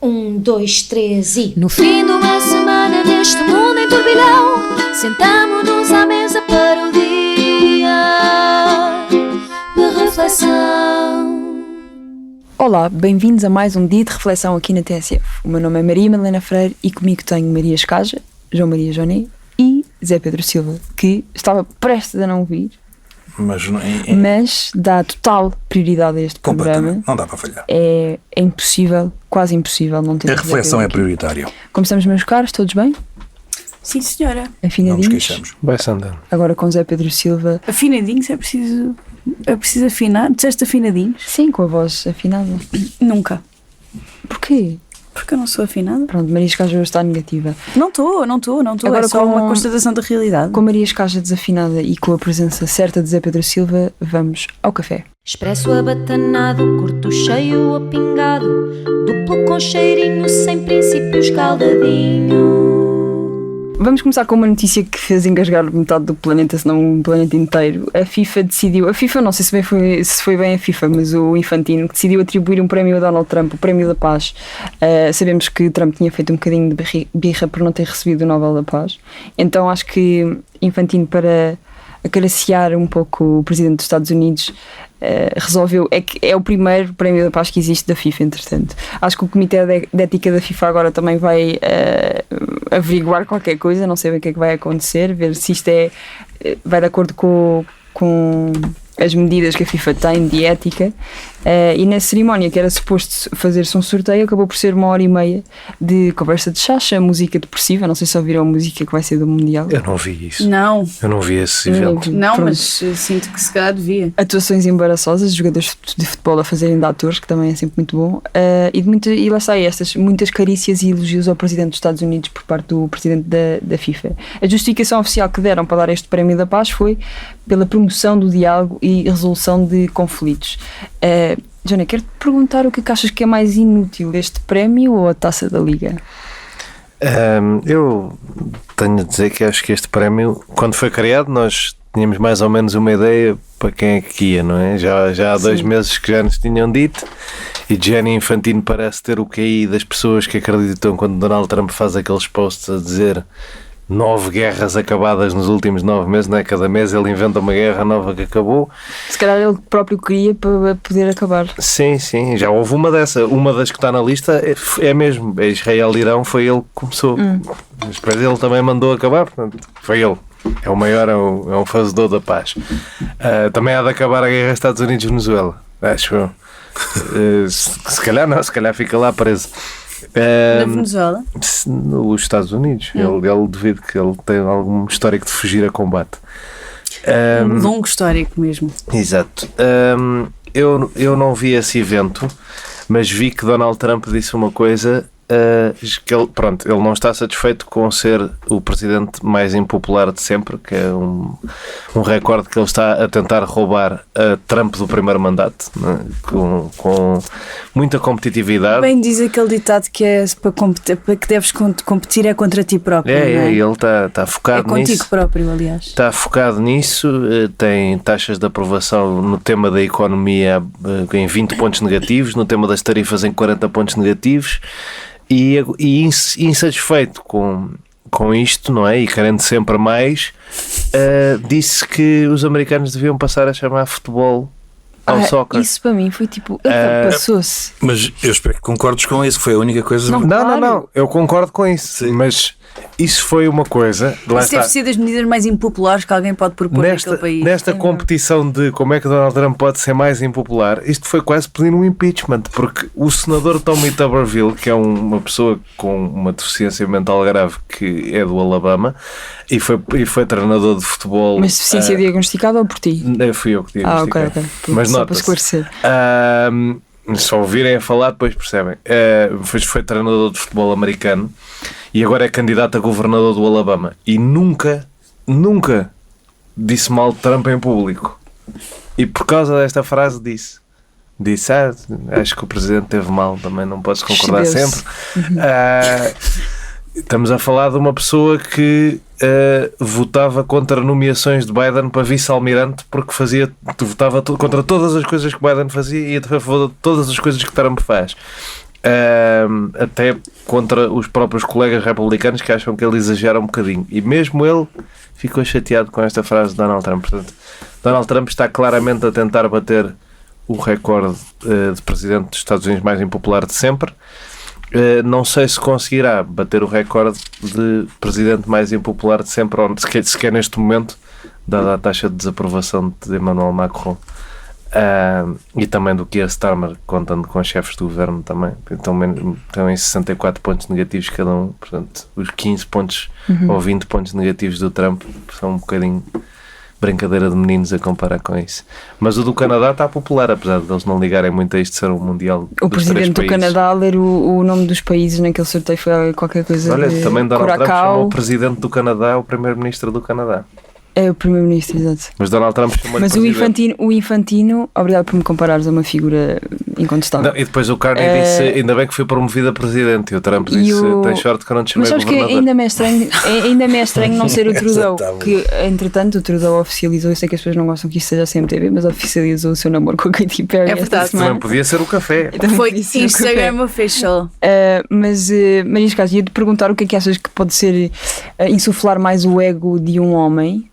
2, 3 e... No fim de uma semana neste mundo em turbilhão, sentamo-nos à mesa para o dia de reflexão. Olá, bem-vindos a mais um dia de reflexão aqui na TSF. O meu nome é Maria Madalena Freire e comigo tenho Maria Escaja, João Maria Joné e Zé Pedro Silva, que estava prestes a não vir, mas dá total prioridade a este programa. Não dá para falhar. É impossível, quase impossível não ter. A reflexão é prioritária. Como estamos, meus caros? Todos bem? Sim, senhora. Afinadinhos? Não nos queixamos. Vai-se andando. Agora com Zé Pedro Silva. Afinadinhos, é preciso afinar. Disseste afinadinhos? Sim, com a voz afinada. Nunca. Porquê? Porque eu não sou afinada. Pronto, Maria Escaja está negativa. Não estou. Agora É só uma constatação da realidade. Com Maria Escaja desafinada e com a presença certa de Zé Pedro Silva, vamos ao café. Expresso abatanado, curto cheio ou pingado, duplo com cheirinho, sem princípios caldadinho. Vamos começar com uma notícia que fez engasgar metade do planeta, se não o planeta inteiro. A FIFA decidiu, não sei se foi bem a FIFA, mas o Infantino, que decidiu atribuir um prémio a Donald Trump, o Prémio da Paz. Sabemos que Trump tinha feito um bocadinho de birra por não ter recebido o Nobel da Paz. Então acho que Infantino, para acariciar um pouco o Presidente dos Estados Unidos, resolveu, é o primeiro Prémio da Paz que existe da FIFA, entretanto. Acho que o Comitê de Ética da FIFA agora também vai averiguar qualquer coisa, não sei bem o que é que vai acontecer, ver se isto vai de acordo com as medidas que a FIFA tem de ética. E na cerimónia, que era suposto fazer-se um sorteio, acabou por ser 1h30 de conversa de chacha, música depressiva. Não sei se ouviram a música que vai ser do Mundial. Eu não vi isso. Não. Eu não vi esse evento. Não, Pronto. mas sinto que se calhar devia. Atuações embaraçosas, jogadores de futebol a fazerem de atores, que também é sempre muito bom. E lá está, muitas carícias e elogios ao Presidente dos Estados Unidos por parte do Presidente da FIFA. A justificação oficial que deram para dar este Prémio da Paz foi pela promoção do diálogo e resolução de conflitos. Joana, quero-te perguntar o que achas que é mais inútil, este prémio ou a Taça da Liga? Eu tenho a dizer que acho que este prémio, quando foi criado, nós tínhamos mais ou menos uma ideia para quem é que ia, não é? Já há 2 meses que já nos tinham dito, e Gianni Infantino parece ter o QI das pessoas que acreditam quando Donald Trump faz aqueles posts a dizer 9 guerras acabadas nos últimos 9 meses, não é? Cada mês ele inventa uma guerra nova que acabou. Se calhar ele próprio queria para poder acabar. Sim, já houve uma das que está na lista é mesmo, Israel-Irão, foi ele que começou. Mas depois ele também mandou acabar, portanto, foi ele. É o maior, é um fazedor da paz. Também há de acabar a guerra Estados Unidos-Venezuela, acho eu. Se calhar não, se calhar fica lá preso. Na Venezuela? Nos Estados Unidos. Ele devido que ele tem algum histórico de fugir a combate. Um longo histórico mesmo. Exato. Eu não vi esse evento, mas vi que Donald Trump disse uma coisa, que ele não está satisfeito com ser o presidente mais impopular de sempre, que é um recorde que ele está a tentar roubar a Trump do primeiro mandato, né? Com muita competitividade. Bem diz aquele ditado que é para que deves competir é contra ti próprio. Ele está focado nisso. É contigo próprio, aliás. Está focado nisso, tem taxas de aprovação no tema da economia em 20 pontos negativos, no tema das tarifas em 40 pontos negativos. E insatisfeito com isto, não é? E querendo sempre mais, disse que os americanos deviam passar a chamar futebol ao soccer. Isso para mim foi tipo, passou-se. Mas eu espero que concordes com isso, foi a única coisa. Não, eu concordo com isso. Sim. Mas isso foi uma coisa. Isso deve ser das medidas mais impopulares que alguém pode propor naquele país. Nesta competição de como é que Donald Trump pode ser mais impopular, isto foi quase pedir um impeachment, porque o senador Tommy Tuberville, que é uma pessoa com uma deficiência mental grave, que é do Alabama e foi treinador de futebol. Mas deficiência diagnosticada ou por ti? Fui eu que diagnostiquei. Ok. Mas só nota-se. para esclarecer. Se ouvirem a falar, depois percebem. Foi treinador de futebol americano e agora é candidato a governador do Alabama. E nunca disse mal de Trump em público. E por causa desta frase disse, acho que o presidente teve mal, também não podes concordar sempre. Estamos a falar de uma pessoa que votava contra nomeações de Biden para vice-almirante porque votava contra todas as coisas que Biden fazia e a favor de todas as coisas que Trump faz. até contra os próprios colegas republicanos que acham que ele exagera um bocadinho. E mesmo ele ficou chateado com esta frase de Donald Trump. Portanto, Donald Trump está claramente a tentar bater o recorde de presidente dos Estados Unidos mais impopular de sempre. Não sei se conseguirá bater o recorde de presidente mais impopular de sempre, ou sequer neste momento, dada a taxa de desaprovação de Emmanuel Macron. E também do Keir Starmer, contando com os chefes do governo também. Então, estão em 64 pontos negativos cada um. Portanto, os 15 pontos ou 20 pontos negativos do Trump são um bocadinho brincadeira de meninos a comparar com isso. Mas o do Canadá está popular, apesar de eles não ligarem muito a isto ser um mundial O dos presidente do 3 países. Canadá a ler o nome dos países naquele sorteio foi qualquer coisa. Olha, de também Donald Trump Curacao. chamou o presidente do Canadá o primeiro-ministro do Canadá. É o primeiro-ministro, exato. Mas Donald Trump chamou-lhe Mas presidente. o Infantino, obrigado por me comparares a uma figura incontestável. Não, e depois o Carney disse, ainda bem que foi promovido a presidente, e o Trump E disse, o- tem sorte que eu não te chamei Mas sabes que governador. ainda me é estranho não ser o Trudeau, Exatamente. que entretanto o Trudeau oficializou, eu sei que as pessoas não gostam que isto seja a CMTV, mas oficializou o seu namoro com a Katy Perry É esta verdade. semana. Também podia ser o café. Também Foi podia ser o Instagram café. official. Mas neste caso, ia-te perguntar o que é que achas que pode ser insuflar mais o ego de um homem,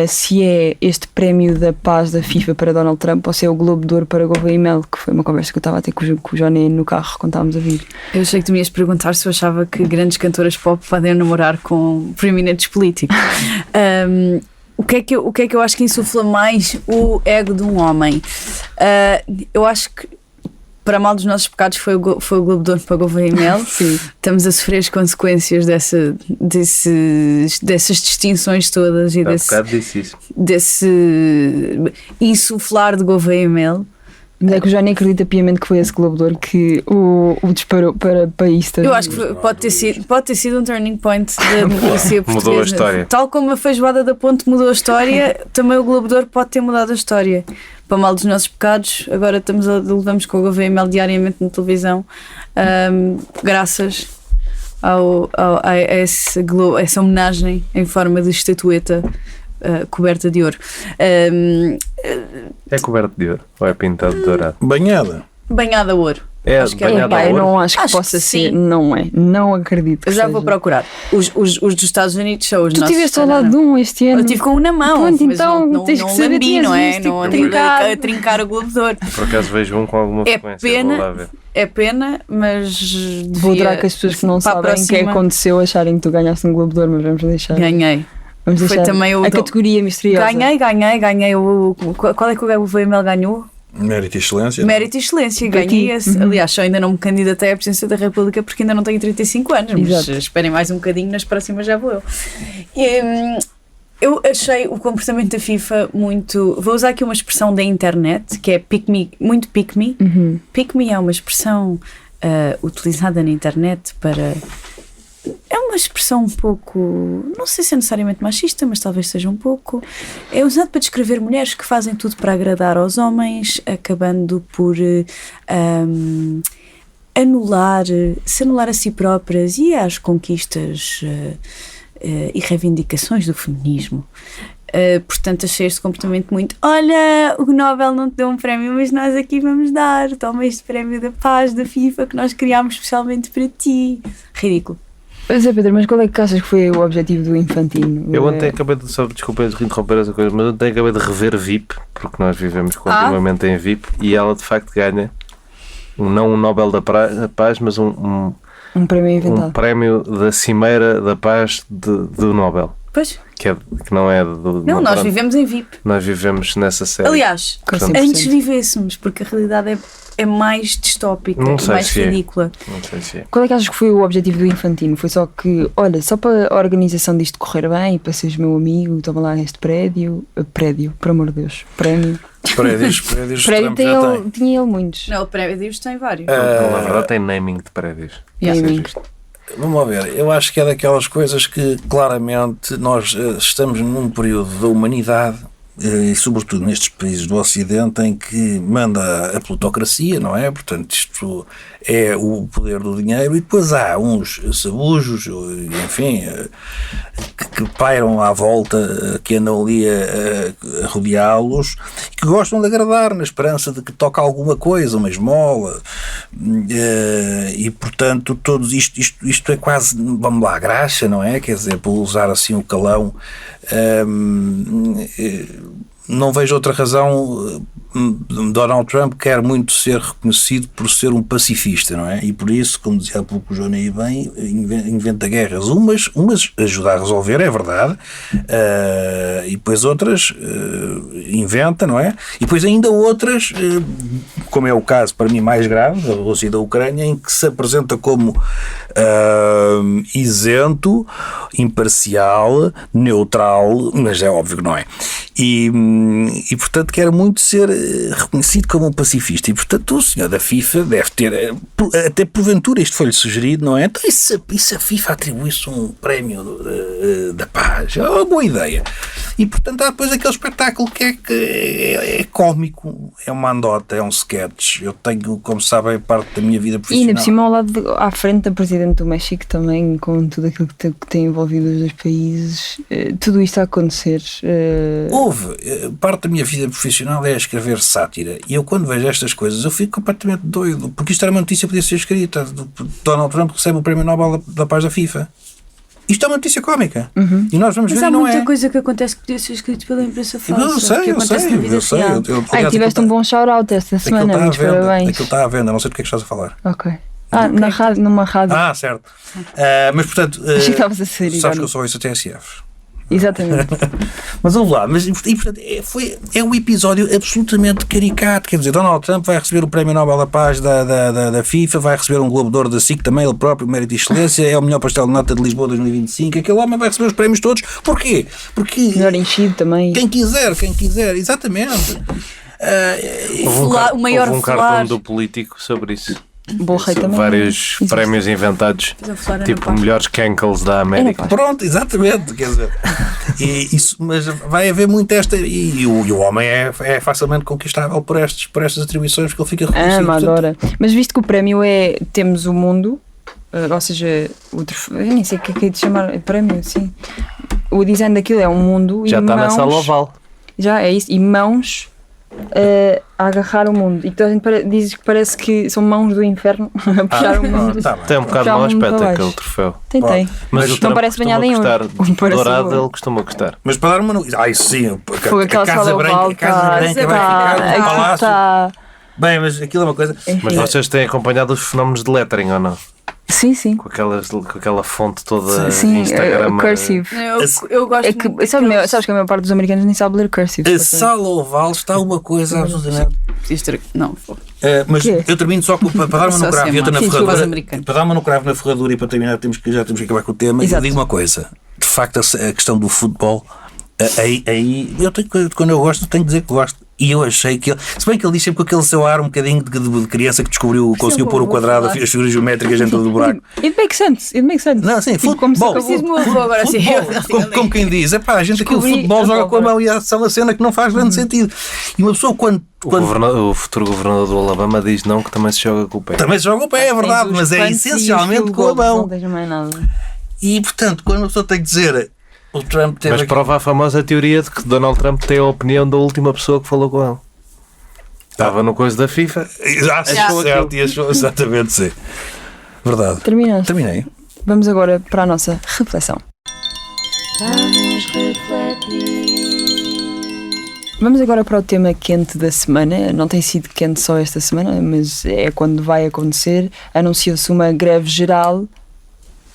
se é este prémio da paz da FIFA para Donald Trump ou se é o Globo de Ouro para Gouveia e Mel, que foi uma conversa que eu estava a ter com o Johnny no carro quando estávamos a vir. Eu achei que tu me ias perguntar se eu achava que grandes cantoras pop podem namorar com proeminentes políticos. O que é que eu acho que insufla mais o ego de um homem? Eu acho que, para mal dos nossos pecados, foi o Globo de Ouro para Gouveia e Mel. Sim. Estamos a sofrer as consequências dessas distinções todas e Há bocado disse isso. desse insuflar de Gouveia e Mel. Mas é que o Johnny acredita piamente que foi esse Globo de Ouro que o disparou para isto. Eu acho que pode ter sido um turning point da democracia portuguesa. Mudou a história. Tal como a feijoada da ponte mudou a história, também o Globo de Ouro pode ter mudado a história. Para mal dos nossos pecados, agora levamos com o Gouveia e Mel diariamente na televisão, graças a essa homenagem em forma de estatueta coberta de ouro. É coberto de ouro ou é pintado de dourado? Banhada. Banhada a ouro. É Acho que é banhado Epá, a eu ouro. não acho que Acho possa que ser. sim. Não é. Não acredito. Eu que já seja. vou procurar. Os dos Estados Unidos são os Tu nossos. estiveste ao lado de um este ano. Eu tive com um na mão, Pronto, mas então não tens que saber, lambi, tinhas não é? visto, Não tipo, andei trincado. a trincar o Globo de Ouro. Por acaso vejo um com alguma É frequência. Vou lá pena, ver. é pena, mas Vou devia- adorar que as pessoas que não para a sabem o que próxima- aconteceu acharem que tu ganhaste um Globo de Ouro, mas vamos deixar. Ganhei. Vamos Foi deixar também o a do- categoria misteriosa. Ganhei. Qual é que o Gouveia e Mel ganhou? Mérito e excelência. Mérito e excelência. Para Ganhei ti. esse. Aliás, só ainda não me candidatei à presidência da República porque ainda não tenho 35 anos. Mas Exato. esperem mais um bocadinho, nas próximas já vou eu. Eu achei o comportamento da FIFA muito. Vou usar aqui uma expressão da internet que é muito pick me. Uhum. Pick me é uma expressão utilizada na internet para. É uma expressão um pouco, não sei se é necessariamente machista, mas talvez seja um pouco. É usado para descrever mulheres que fazem tudo para agradar aos homens, acabando por se anular a si próprias e às conquistas e reivindicações do feminismo. Portanto, achei este comportamento muito. Olha, o Nobel não te deu um prémio, mas nós aqui vamos dar. Toma este prémio da paz da FIFA que nós criámos especialmente para ti. Ridículo. Pois é, Pedro, mas qual é que achas que foi o objetivo do Infantino? Eu ontem acabei de, só desculpa interromper essa coisa, mas ontem acabei de rever VIP, porque nós vivemos continuamente em VIP, e ela de facto ganha não um Nobel da Paz, mas um prémio inventado. prémio da Cimeira da Paz do Nobel, Pois. que não é do. Não, nós pronto, vivemos em VIP. nós vivemos nessa série. Aliás, Portanto, antes vivêssemos, porque a realidade é mais distópica Não e sei mais se é. ridícula. Não sei se é. Qual é que achas que foi o objetivo do Infantino? Foi só que, olha, só para a organização disto correr bem, para seres meu amigo, toma lá este prédio, por amor de Deus, prémio. Prédios Prédio Trump já tem. tinha ele muitos. Não, o prédio tem vários. Então, na verdade, tem naming de prédios. Naming. Vamos lá ver, eu acho que é daquelas coisas que claramente nós estamos num período da humanidade e sobretudo nestes países do Ocidente em que manda a plutocracia, não é? Portanto, isto é o poder do dinheiro, e depois há uns sabujos, enfim, que pairam à volta, que andam ali a rodeá-los, que gostam de agradar na esperança de que toque alguma coisa, uma esmola, e portanto todos isto é quase, vamos lá, graxa, não é? Quer dizer, por usar assim o calão, não vejo outra razão. Donald Trump quer muito ser reconhecido por ser um pacifista, não é? E por isso, como dizia há pouco o João aí bem, inventa guerras. Umas ajuda a resolver, é verdade, e depois outras inventa, não é? E depois ainda outras, como é o caso para mim mais grave, da Rússia e da Ucrânia, em que se apresenta como isento, imparcial, neutral, mas é óbvio que não é. E portanto quer muito ser reconhecido como um pacifista, e portanto o senhor da FIFA deve ter, até porventura isto foi-lhe sugerido, não é? Então e se a FIFA atribuísse um prémio da paz? É uma boa ideia. E portanto há depois aquele espetáculo que é cómico, é uma andota, é um sketch. Eu tenho, como sabem, parte da minha vida profissional. E ainda por cima ao lado à frente da Presidente do México também, com tudo aquilo que tem envolvido os dois países, tudo isto a acontecer. Parte da minha vida profissional é escrever sátira, e eu quando vejo estas coisas eu fico completamente doido, porque isto era uma notícia que podia ser escrita. Donald Trump recebe o Prémio Nobel da Paz da FIFA. Isto é uma notícia cómica. E nós vamos Mas ver, há não muita é. coisa que acontece que podia ser escrito pela imprensa falsa. Eu sei. Ai, tiveste um bom shout-out esta semana, muitos parabéns. Aquilo está à venda, não sei do que é que estás a falar. Ok. Na rádio, numa rádio. Certo. Mas portanto, Achei que estavas a ser sabes que eu só ouço a TSF. Exatamente. Mas vamos lá, e portanto é um episódio absolutamente caricato. Quer dizer, Donald Trump vai receber o Prémio Nobel da Paz da FIFA, vai receber um Globo de Ouro da SIC também, ele próprio, mérito e excelência, é o melhor pastel de nata de Lisboa 2025. Aquele homem vai receber os prémios todos. Porquê? Porque Melhor enchido também. quem quiser, exatamente. O maior houve um flor. cartoon do político sobre isso. Bom rei também. Vários prémios inventados, tipo melhores cankles da América. Pronto, exatamente, quer dizer, mas vai haver muito esta, e o homem é facilmente conquistável por estas atribuições, porque ele fica reconhecido. Adora. Mas visto que o prémio temos o mundo, ou seja, eu nem sei o que é de chamar, prémio, sim. O design daquilo é um mundo. Já e está mãos, na sala oval. Já é isso, e mãos a agarrar o mundo, e que toda a gente diz que parece que são mãos do inferno a puxar o mundo. Tem um bocado mau aspecto aquele troféu. Tem. Mas o não Trump parece costuma banhado em gostar. ouro. Dourado ele costuma gostar. Mas para dar uma isso sim, Foi aquela a Casa sala Branca, oval, a Casa Branca vai ficar um palácio. Bem, mas aquilo é uma coisa. Mas vocês têm acompanhado os fenómenos de lettering ou não? Sim. Com aquela fonte toda Sim, Instagram. cursive. Eu gosto É que, sabes que a maior parte dos americanos nem sabe ler cursive. A sala oval está uma coisa absolutamente. Não, mas eu termino só para dar uma no cravo. Eu estou na ferradura. americano. Para dar uma no cravo na ferradura, e para terminar já temos que acabar com o tema. Exato. Eu digo uma coisa: de facto, a questão do futebol, aí eu tenho, quando eu gosto, tenho que dizer que gosto. E eu achei que ele, se bem que ele diz sempre com aquele seu ar um bocadinho de criança que conseguiu pôr o quadrado, as figuras geométricas dentro do buraco. It makes sense. Não, sim, futebol. Agora sim. Como quem diz, a gente aqui o futebol joga com a mão, e há uma cena que não faz grande sentido. E uma pessoa quando O futuro governador do Alabama diz não, que também se joga com o pé. também se joga o pé, é verdade, mas é essencialmente com a mão. Não tens mais nada. E portanto, quando uma pessoa tem que dizer, o Trump teve Mas aqui- prova a famosa teoria de que Donald Trump tem a opinião da última pessoa que falou com ele. Estava no coisa da FIFA. Achou certo e achou exatamente, sim. Verdade. Terminaste. Terminei. Vamos agora para a nossa reflexão. Vamos agora para o tema quente da semana. Não tem sido quente só esta semana, mas é quando vai acontecer. Anunciou-se uma greve geral. O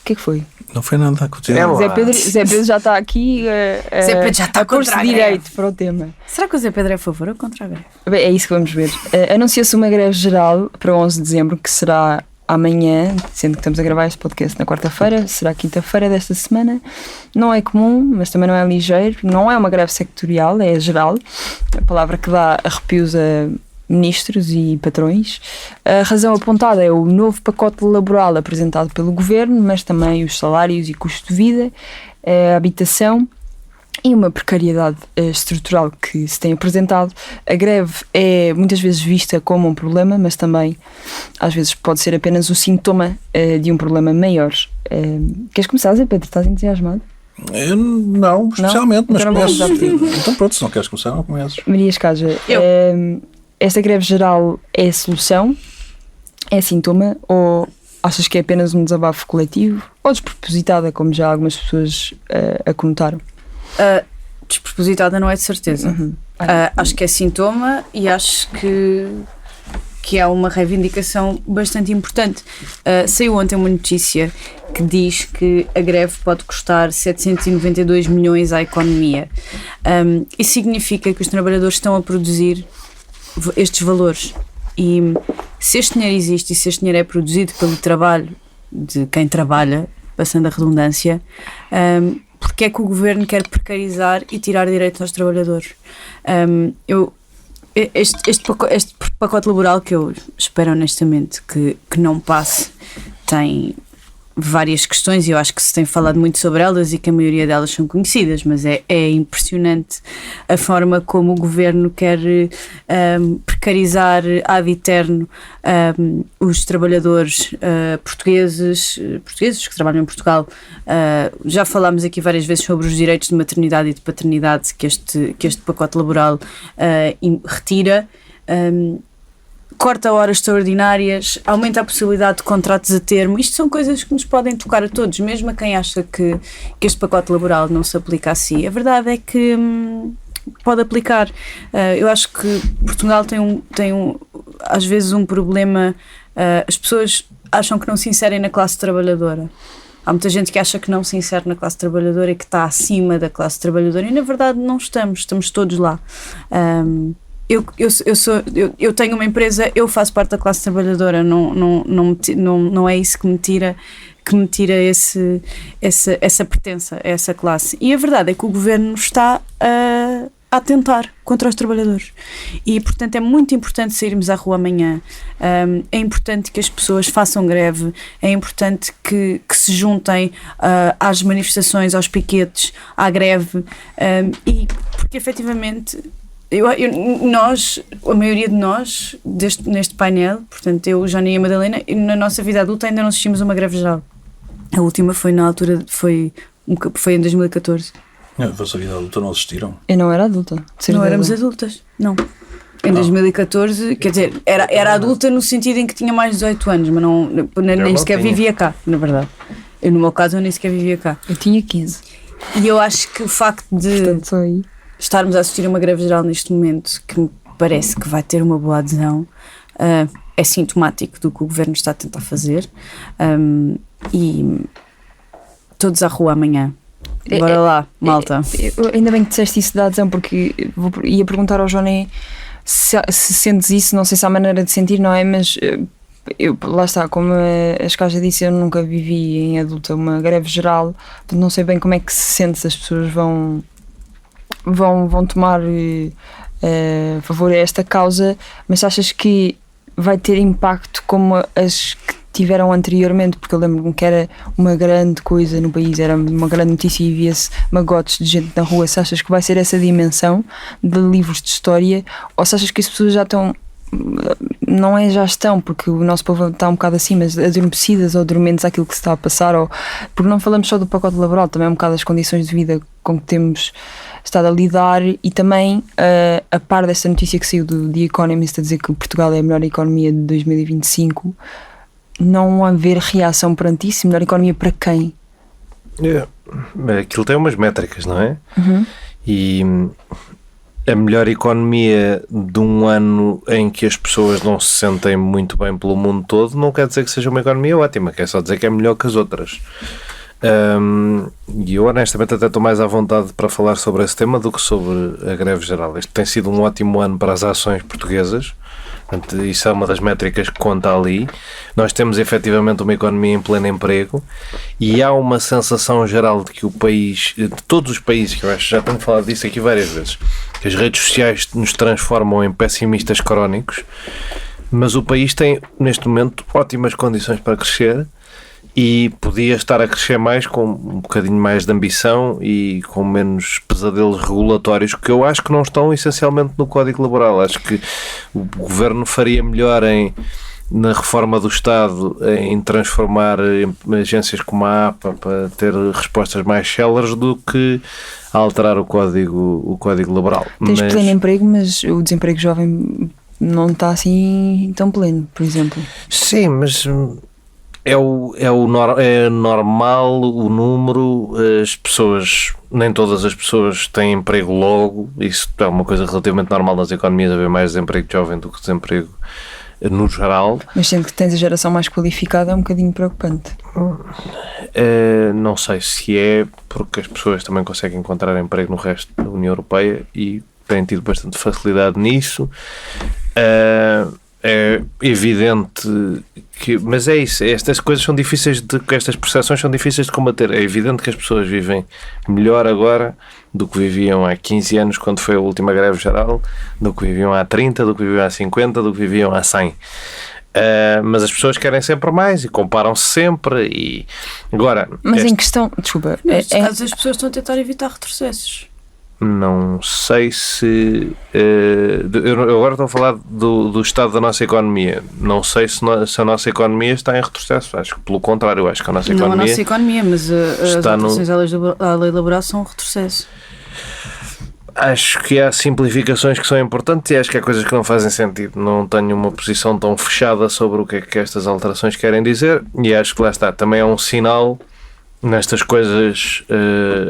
que é que foi? Não foi nada a acontecer. Zé Pedro já está aqui Zé Pedro já está a pôr-se contra a greve. direito para o tema. Será que o Zé Pedro é a favor ou contra a greve? Bem, é isso que vamos ver. Anuncia-se uma greve geral para 11 de dezembro, que será amanhã, sendo que estamos a gravar este podcast na quarta-feira, será quinta-feira desta semana. Não é comum, mas também não é ligeiro. Não é uma greve sectorial, é geral. A palavra que dá arrepios a ministros e patrões. A razão apontada é o novo pacote laboral apresentado pelo governo, mas também os salários e custo de vida, a habitação e uma precariedade estrutural que se tem apresentado, a greve é muitas vezes vista como um problema, mas também às vezes pode ser apenas o sintoma de um problema maior. Queres começar, Zé Pedro? Estás entusiasmado? Eu não, especialmente, mas Então não vamos começo. dar por Então pronto, se não queres começar, não começas. Maria Escaja, esta greve geral é a solução? É sintoma? Ou achas que é apenas um desabafo coletivo? Ou despropositada, como já algumas pessoas a conotaram? Despropositada não é de certeza. Acho que é sintoma e acho que é uma reivindicação bastante importante. Saiu ontem uma notícia que diz que a greve pode custar 792 milhões à economia. Isso significa que os trabalhadores estão a produzir estes valores. E se este dinheiro existe e se este dinheiro é produzido pelo trabalho de quem trabalha, passando a redundância, porque é que o governo quer precarizar e tirar direitos aos trabalhadores? Este pacote laboral, que eu espero honestamente que não passe, tem várias questões e eu acho que se tem falado muito sobre elas e que a maioria delas são conhecidas, mas é impressionante a forma como o governo quer precarizar ad eterno os trabalhadores portugueses que trabalham em Portugal. Já falámos aqui várias vezes sobre os direitos de maternidade e de paternidade que este pacote laboral retira. Corta horas extraordinárias, aumenta a possibilidade de contratos a termo. Isto são coisas que nos podem tocar a todos, mesmo a quem acha que este pacote laboral não se aplica a si. A verdade é que pode aplicar. Eu acho que Portugal tem às vezes um problema. As pessoas acham que não se inserem na classe trabalhadora. Há muita gente que acha que não se insere na classe trabalhadora e que está acima da classe trabalhadora, e na verdade não estamos todos lá. Eu tenho uma empresa, eu faço parte da classe trabalhadora, não é isso que me tira essa pertença a essa classe. E a verdade é que o governo está a atentar contra os trabalhadores e, portanto, é muito importante sairmos à rua amanhã. É importante que as pessoas façam greve, é importante que se juntem às manifestações, aos piquetes, à greve, e porque efetivamente a maioria de nós, neste painel, portanto eu, o Johnny e a Madalena, na nossa vida adulta ainda não assistimos a uma greve geral. A última foi na altura, foi em 2014. A vossa vida adulta não assistiram? Eu não era adulta. Não éramos adultas, não. Em 2014, quer dizer, era adulta no sentido em que tinha mais de 18 anos, mas nem sequer vivia cá, na verdade. No meu caso, eu nem sequer vivia cá. Eu tinha 15. E eu acho que o facto de... Portanto, só aí. Estarmos a assistir a uma greve geral neste momento, que me parece que vai ter uma boa adesão, é sintomático do que o governo está a tentar fazer, e todos à rua amanhã. Bora lá, malta. Ainda bem que disseste isso da adesão, porque ia perguntar ao Johnny se sentes isso, não sei se há maneira de sentir, não é? Mas lá está, como a Escaja disse, eu nunca vivi em adulta uma greve geral, não sei bem como é que se sente, se as pessoas vão tomar favor a esta causa, mas achas que vai ter impacto como as que tiveram anteriormente? Porque eu lembro-me que era uma grande coisa no país, era uma grande notícia e via-se magotes de gente na rua. Se achas que vai ser essa dimensão de livros de história, ou se achas que as pessoas já estão, não é já estão, porque o nosso povo está um bocado assim, mas adormecidas ou dormentes àquilo que se está a passar, ou porque não falamos só do pacote laboral, também é um bocado das condições de vida com que temos estado a lidar, e também a par desta notícia que saiu do The Economist a dizer que Portugal é a melhor economia de 2025, não haver reação perante isso. Melhor economia para quem? Aquilo tem umas métricas, não é? Uhum. E a melhor economia de um ano em que as pessoas não se sentem muito bem pelo mundo todo não quer dizer que seja uma economia ótima, quer só dizer que é melhor que as outras. E eu honestamente até estou mais à vontade para falar sobre esse tema do que sobre a greve geral. Este tem sido um ótimo ano para as ações portuguesas. Portanto, isso é uma das métricas que conta ali. Nós temos efetivamente uma economia em pleno emprego e há uma sensação geral de que o país, de todos os países, que eu acho que já tenho falado disso aqui várias vezes, que as redes sociais nos transformam em pessimistas crónicos, mas o país tem neste momento ótimas condições para crescer e podia estar a crescer mais com um bocadinho mais de ambição e com menos pesadelos regulatórios, que eu acho que não estão essencialmente no Código Laboral. Acho que o Governo faria melhor na reforma do Estado em transformar agências como a APA para ter respostas mais céleres do que alterar o Código Laboral. Tens pleno emprego, mas o desemprego jovem não está assim tão pleno, por exemplo. Sim, mas é normal o número, as pessoas, nem todas as pessoas têm emprego logo, isso é uma coisa relativamente normal nas economias, haver mais desemprego jovem do que desemprego no geral. Mas sendo que tens a geração mais qualificada é um bocadinho preocupante. Não sei se é porque as pessoas também conseguem encontrar emprego no resto da União Europeia e têm tido bastante facilidade nisso. É evidente que, mas é isso, estas coisas são difíceis estas percepções são difíceis de combater. É evidente que as pessoas vivem melhor agora do que viviam há 15 anos quando foi a última greve geral, do que viviam há 30, do que viviam há 50, do que viviam há 100. Mas as pessoas querem sempre mais e comparam-se sempre e agora... Mas em questão... Desculpa. Neste caso as pessoas estão a tentar evitar retrocessos. Não sei se... eu agora estou a falar do estado da nossa economia. Não sei se a nossa economia está em retrocesso. Acho que pelo contrário, acho que a nossa economia... Não a nossa economia, mas as alterações à lei laboral são um retrocesso. Acho que há simplificações que são importantes e acho que há coisas que não fazem sentido. Não tenho uma posição tão fechada sobre o que é que estas alterações querem dizer e acho que lá está. Também é um sinal... Nestas coisas,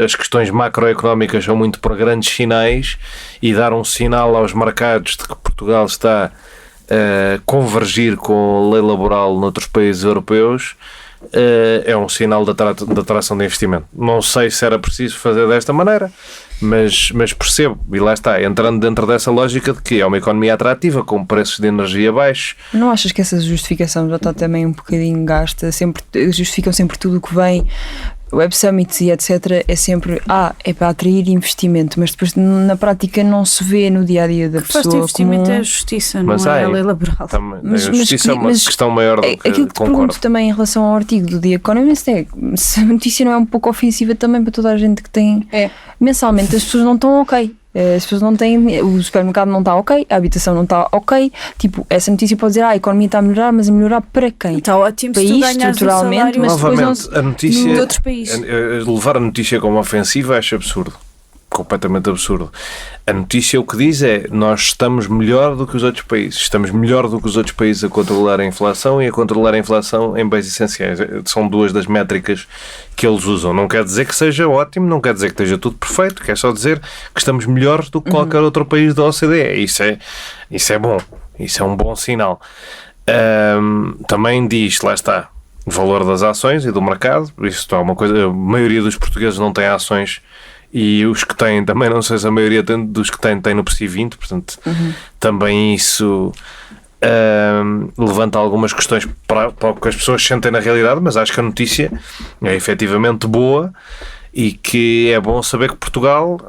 as questões macroeconómicas são muito para grandes sinais e dar um sinal aos mercados de que Portugal está a convergir com a lei laboral noutros países europeus é um sinal de atração de investimento. Não sei se era preciso fazer desta maneira, mas percebo, e lá está, entrando dentro dessa lógica de que é uma economia atrativa, com preços de energia baixos. Não achas que essa justificação já está também um bocadinho gasta? Justificam sempre tudo o que vem, Web Summits e etc. É sempre, é para atrair investimento, mas depois na prática não se vê no dia-a-dia da pessoa comum. Investimento é a justiça, não é a lei laboral. Mas a justiça é uma questão maior do que aquilo que te pergunto também em relação ao artigo do The Economist é se a notícia não é um pouco ofensiva também para toda a gente que tem mensalmente, as pessoas não estão ok. As pessoas não têm, o supermercado não está ok, a habitação não está ok. Tipo, essa notícia pode dizer, a economia está a melhorar, mas a melhorar para quem? Está ótimo se tu ganhas estruturalmente, mas novamente, a notícia, de outros países. Levar a notícia como ofensiva acho absurdo. Completamente absurdo. A notícia o que diz é nós estamos melhor do que os outros países. Estamos melhor do que os outros países a controlar a inflação e a controlar a inflação em bens essenciais. São duas das métricas que eles usam. Não quer dizer que seja ótimo, não quer dizer que esteja tudo perfeito, quer só dizer que estamos melhores do que qualquer outro país da OCDE. Isso é bom. Isso é um bom sinal. Também diz, lá está, o valor das ações e do mercado. Isso é uma coisa, a maioria dos portugueses não tem ações. E os que têm, também não sei se a maioria dos que têm no PSI 20, portanto, também isso levanta algumas questões para o que as pessoas sentem na realidade, mas acho que a notícia é efetivamente boa e que é bom saber que Portugal,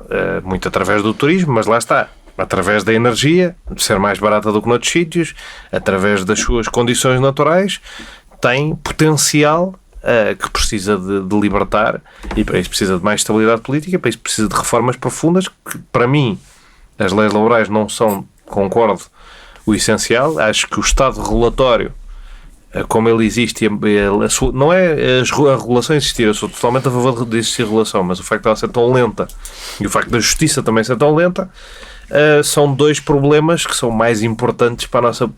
muito através do turismo, mas lá está, através da energia, de ser mais barata do que noutros sítios, através das suas condições naturais, tem potencial que precisa de libertar e para isso precisa de mais estabilidade política, para isso precisa de reformas profundas que, para mim, as leis laborais não são, concordo, o essencial. Acho que o Estado regulatório, como ele existe, não é a regulação existir, eu sou totalmente a favor de existir regulação, mas o facto de ela ser tão lenta e o facto da justiça também ser tão lenta são dois problemas que são mais importantes para a nossa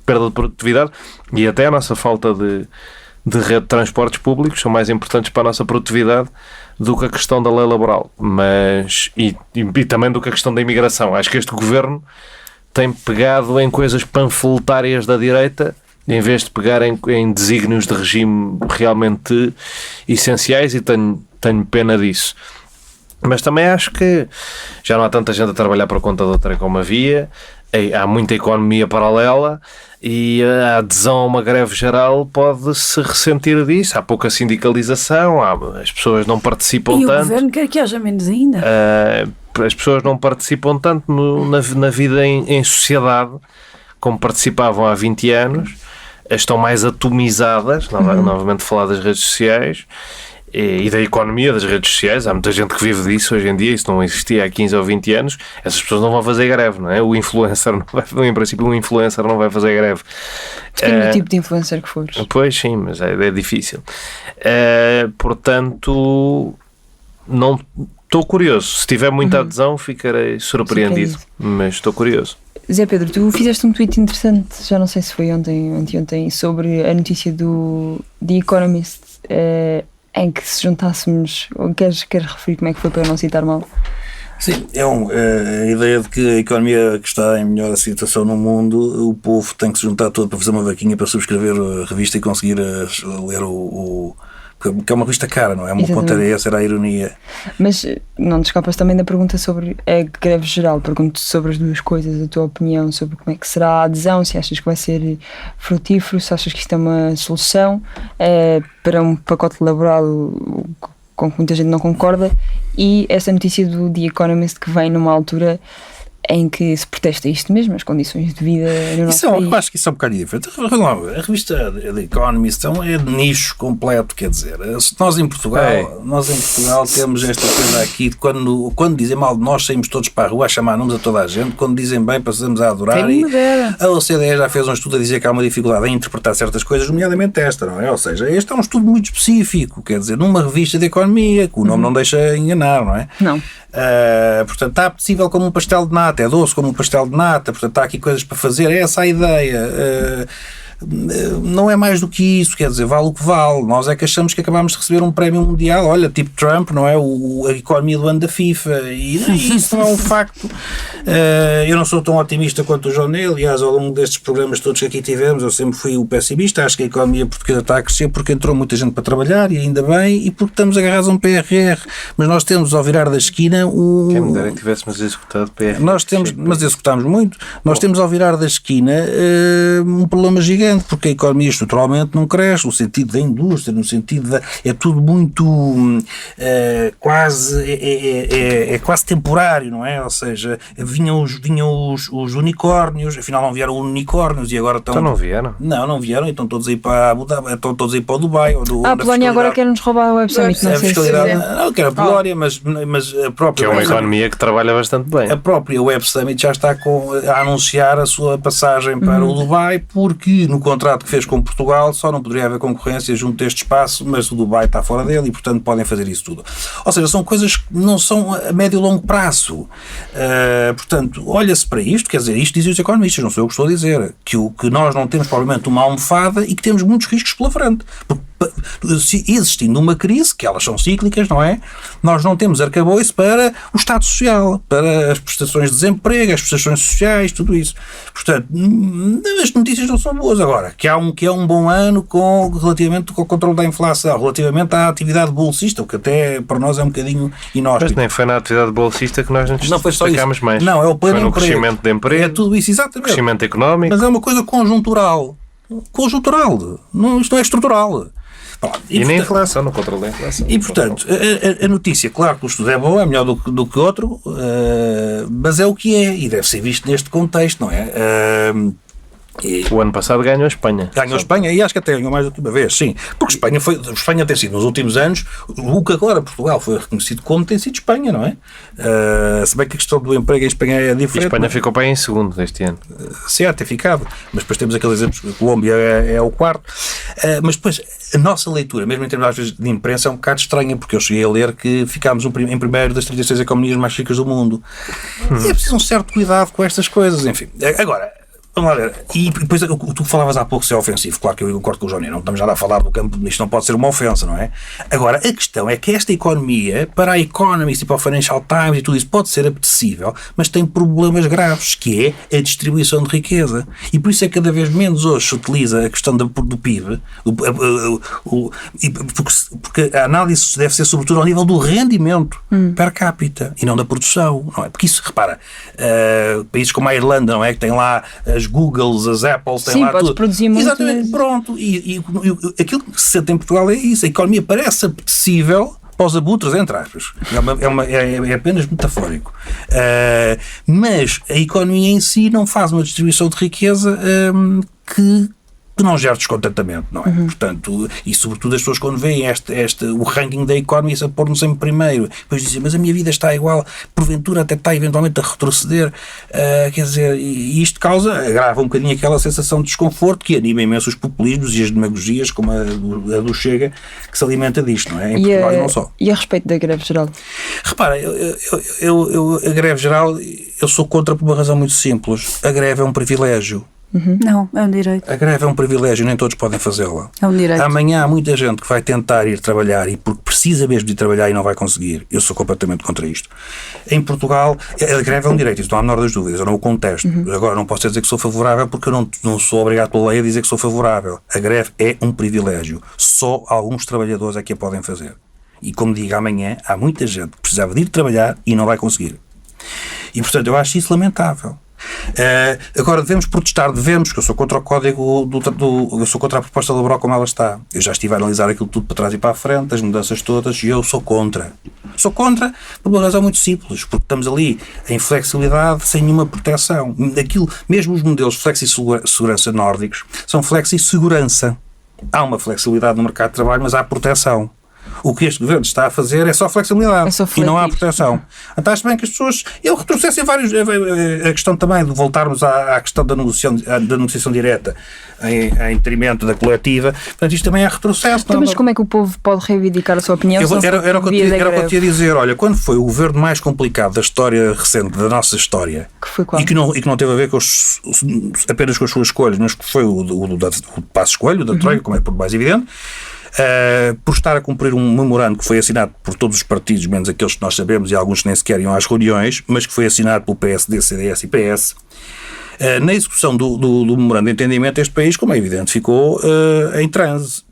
perda de produtividade e até a nossa falta de rede de transportes públicos, são mais importantes para a nossa produtividade do que a questão da lei laboral, mas e também do que a questão da imigração. Acho que este governo tem pegado em coisas panfletárias da direita em vez de pegar em desígnios de regime realmente essenciais e tenho pena disso. Mas também acho que já não há tanta gente a trabalhar por conta de outra como havia, há muita economia paralela e a adesão a uma greve geral pode-se ressentir disso. Há pouca sindicalização, as pessoas não participam tanto. E o governo quer que haja menos ainda. As pessoas não participam tanto na vida em sociedade como participavam há 20 anos. estão mais atomizadas, novamente falar das redes sociais e da economia das redes sociais. Há muita gente que vive disso hoje em dia, isso não existia há 15 ou 20 anos. Essas pessoas não vão fazer greve, não é? O influencer não vai, em princípio, um influencer não vai fazer greve. Depende do tipo de influencer que fores. Pois sim, mas é difícil. Portanto, não estou curioso. Se tiver muita adesão, ficarei surpreendido. Mas estou curioso. Zé Pedro, tu fizeste um tweet interessante, já não sei se foi ontem ou anteontem, sobre a notícia do The Economist, em que se juntássemos, queres referir como é que foi para eu não citar mal? Sim, a ideia de que a economia que está em melhor situação no mundo, o povo tem que se juntar todo para fazer uma vaquinha para subscrever a revista e conseguir ler porque é uma revista cara, não é? Uma pontaria, essa era a ironia. Mas não te escapas também da pergunta sobre a greve geral. Pergunto-te sobre as duas coisas, a tua opinião sobre como é que será a adesão, se achas que vai ser frutífero, se achas que isto é uma solução para um pacote laboral com que muita gente não concorda, e essa notícia do The Economist que vem numa altura em que se protesta isto mesmo, as condições de vida no nosso país. Eu acho que isso é um bocadinho diferente. A revista The Economist é de nicho completo, quer dizer, nós em Portugal temos esta coisa aqui de quando dizem mal de nós, saímos todos para a rua a chamar nomes a toda a gente, quando dizem bem passamos a adorar. A OCDE já fez um estudo a dizer que há uma dificuldade em interpretar certas coisas, nomeadamente esta, não é? Ou seja, este é um estudo muito específico, quer dizer, numa revista de economia, que o nome não deixa enganar, não é? Não. Portanto, está apetecível como um pastel de nata, é doce como um pastel de nata, portanto há aqui coisas para fazer, é essa a ideia. Não é mais do que isso, quer dizer, vale o que vale. Nós é que achamos que acabámos de receber um prémio mundial, olha, tipo Trump, não é? A economia do ano da FIFA, e isso não é um facto. Eu não sou tão otimista quanto o João Ney, aliás, ao longo destes programas todos que aqui tivemos, eu sempre fui o pessimista. Acho que a economia portuguesa está a crescer porque entrou muita gente para trabalhar, e ainda bem, e porque estamos agarrados a um PRR, mas nós temos ao virar da esquina Quem me dera que tivéssemos executado PRR. Mas executámos muito. Nós temos ao virar da esquina um problema gigante, porque a economia estruturalmente não cresce, no sentido da indústria, no sentido é tudo muito quase temporário, não é? Ou seja, vinham os unicórnios, afinal não vieram unicórnios e agora estão... Então não vieram? Não vieram, então todos aí para Abu Dhabi, estão todos aí para o Dubai. A Polónia agora quer-nos roubar o Web Summit, não sei se... Não, quer a Polónia, mas a própria... Que é uma economia que trabalha bastante bem. A própria Web Summit já está a anunciar a sua passagem para o Dubai, porque no contrato que fez com Portugal só não poderia haver concorrência junto deste espaço, mas o Dubai está fora dele e, portanto, podem fazer isso tudo. Ou seja, são coisas que não são a médio e longo prazo. Portanto, olha-se para isto, quer dizer, isto dizem os economistas, não sou eu que estou a dizer, que nós não temos provavelmente uma almofada e que temos muitos riscos pela frente. Porque existindo uma crise, que elas são cíclicas, não é? Nós não temos arcabouço para o Estado Social, para as prestações de desemprego, as prestações sociais, tudo isso. Portanto, as notícias não são boas. Agora, que é um bom ano relativamente com o controle da inflação, relativamente à atividade bolsista, o que até para nós é um bocadinho inóspito. Mas nem foi na atividade bolsista que nós nos destacámos mais. Não, é o pleno foi no emprego. Crescimento de emprego. É tudo isso, exatamente. Crescimento económico. Mas é uma coisa conjuntural. Não, isto não é estrutural. E na inflação, no controle da inflação. E, portanto, a notícia, claro que o estudo é bom, é melhor do que outro, mas é o que é, e deve ser visto neste contexto, não é? O ano passado ganhou a Espanha. Ganhou a Espanha e acho que até ganhou mais do que uma vez, sim. Porque Espanha tem sido, nos últimos anos, o que agora Portugal foi reconhecido como tem sido Espanha, não é? Se bem que a questão do emprego em Espanha é diferente. E Espanha ficou para aí em segundo este ano. Certo, é ficado. Mas depois temos aqueles exemplos que a Colômbia é o quarto. Mas depois, a nossa leitura, mesmo em termos às vezes de imprensa, é um bocado estranha, porque eu cheguei a ler que ficámos em primeiro das 36 economias mais ricas do mundo. E é preciso um certo cuidado com estas coisas, enfim. Agora, vamos lá ver. E depois, tu falavas há pouco se é ofensivo. Claro que eu concordo com o João, não estamos já a falar do campo, isto não pode ser uma ofensa, não é? Agora, a questão é que esta economia, para a Economist e para o Financial Times e tudo isso, pode ser apetecível, mas tem problemas graves, que é a distribuição de riqueza. E por isso é que cada vez menos hoje se utiliza a questão do PIB, porque a análise deve ser sobretudo ao nível do rendimento per capita e não da produção, não é? Porque isso, repara, países como a Irlanda, não é? Que tem lá as Googles, as Apples, tem lá tudo. Produzir muito. Exatamente, pronto. E aquilo que se sente em Portugal é isso. A economia parece apetecível para os abutres, entre aspas. É apenas metafórico. Mas a economia em si não faz uma distribuição de riqueza que que não gere descontentamento, não é? Portanto, e sobretudo as pessoas quando veem o ranking da Economist a pôr-nos sempre primeiro, depois dizem, mas a minha vida está igual, porventura até está eventualmente a retroceder, quer dizer, e isto agrava um bocadinho aquela sensação de desconforto que anima imenso os populismos e as demagogias, como a do Chega, que se alimenta disto, não é? Em Portugal e não só. E a respeito da greve geral? Repara, a greve geral, eu sou contra por uma razão muito simples. A greve é um privilégio. Não, é um direito. A greve é um privilégio, nem todos podem fazê-la. É um direito. Amanhã há muita gente que vai tentar ir trabalhar e porque precisa mesmo de ir trabalhar e não vai conseguir. Eu sou completamente contra isto. Em Portugal, a greve é um direito, isso não há a menor das dúvidas, eu não o contesto. Agora, não posso dizer que sou favorável porque eu não sou obrigado pela lei a dizer que sou favorável. A greve é um privilégio. Só alguns trabalhadores é que a podem fazer. E como digo, amanhã há muita gente que precisava de ir trabalhar e não vai conseguir. E, portanto, eu acho isso lamentável. Agora devemos protestar, que eu sou contra o código eu sou contra a proposta laboral como ela está. Eu já estive a analisar aquilo tudo para trás e para a frente, as mudanças todas, e eu sou contra por uma razão muito simples, porque estamos ali em flexibilidade sem nenhuma proteção. Mesmo os modelos de flexi-segurança nórdicos são flexi-segurança. Há uma flexibilidade no mercado de trabalho, mas há proteção. O que este governo está a fazer é só flexibilidade e não há proteção. Então acho bem que as pessoas... Ele retrocesse em vários... A questão também de voltarmos à questão da negociação direta em detrimento da coletiva. Portanto, isto também é retrocesso. Então, mas como é que o povo pode reivindicar a sua opinião? Era o que eu te ia dizer. Olha, quando foi o governo mais complicado da história recente, da nossa história, que foi qual? E que não teve a ver apenas com as suas escolhas, mas que foi o Passos Coelho, da Troika, como é por mais evidente, por estar a cumprir um memorando que foi assinado por todos os partidos, menos aqueles que nós sabemos e alguns que nem sequer iam às reuniões, mas que foi assinado pelo PSD, CDS e PS. Na execução do memorando de entendimento, este país, como é evidente, ficou em transe.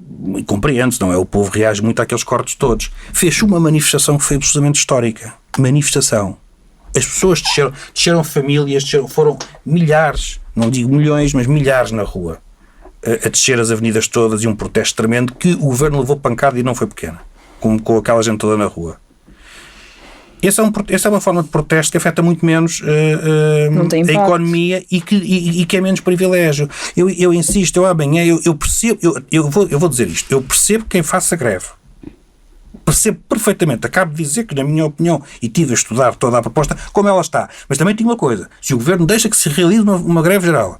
Compreende-se, não é? O povo reage muito àqueles cortes todos. Fez uma manifestação que foi absolutamente histórica. Manifestação. As pessoas desceram famílias, foram milhares, não digo milhões, mas milhares na rua, a descer as avenidas todas, e um protesto tremendo que o governo levou pancada e não foi pequena, com aquela gente toda na rua. Essa é uma forma de protesto que afeta muito menos a economia e que é menos privilégio. Eu insisto, amanhã eu percebo, eu vou dizer isto, eu percebo quem faça greve. Percebo perfeitamente, acabo de dizer que, na minha opinião, e tive a estudar toda a proposta, como ela está. Mas também tenho uma coisa, se o governo deixa que se realize uma greve geral,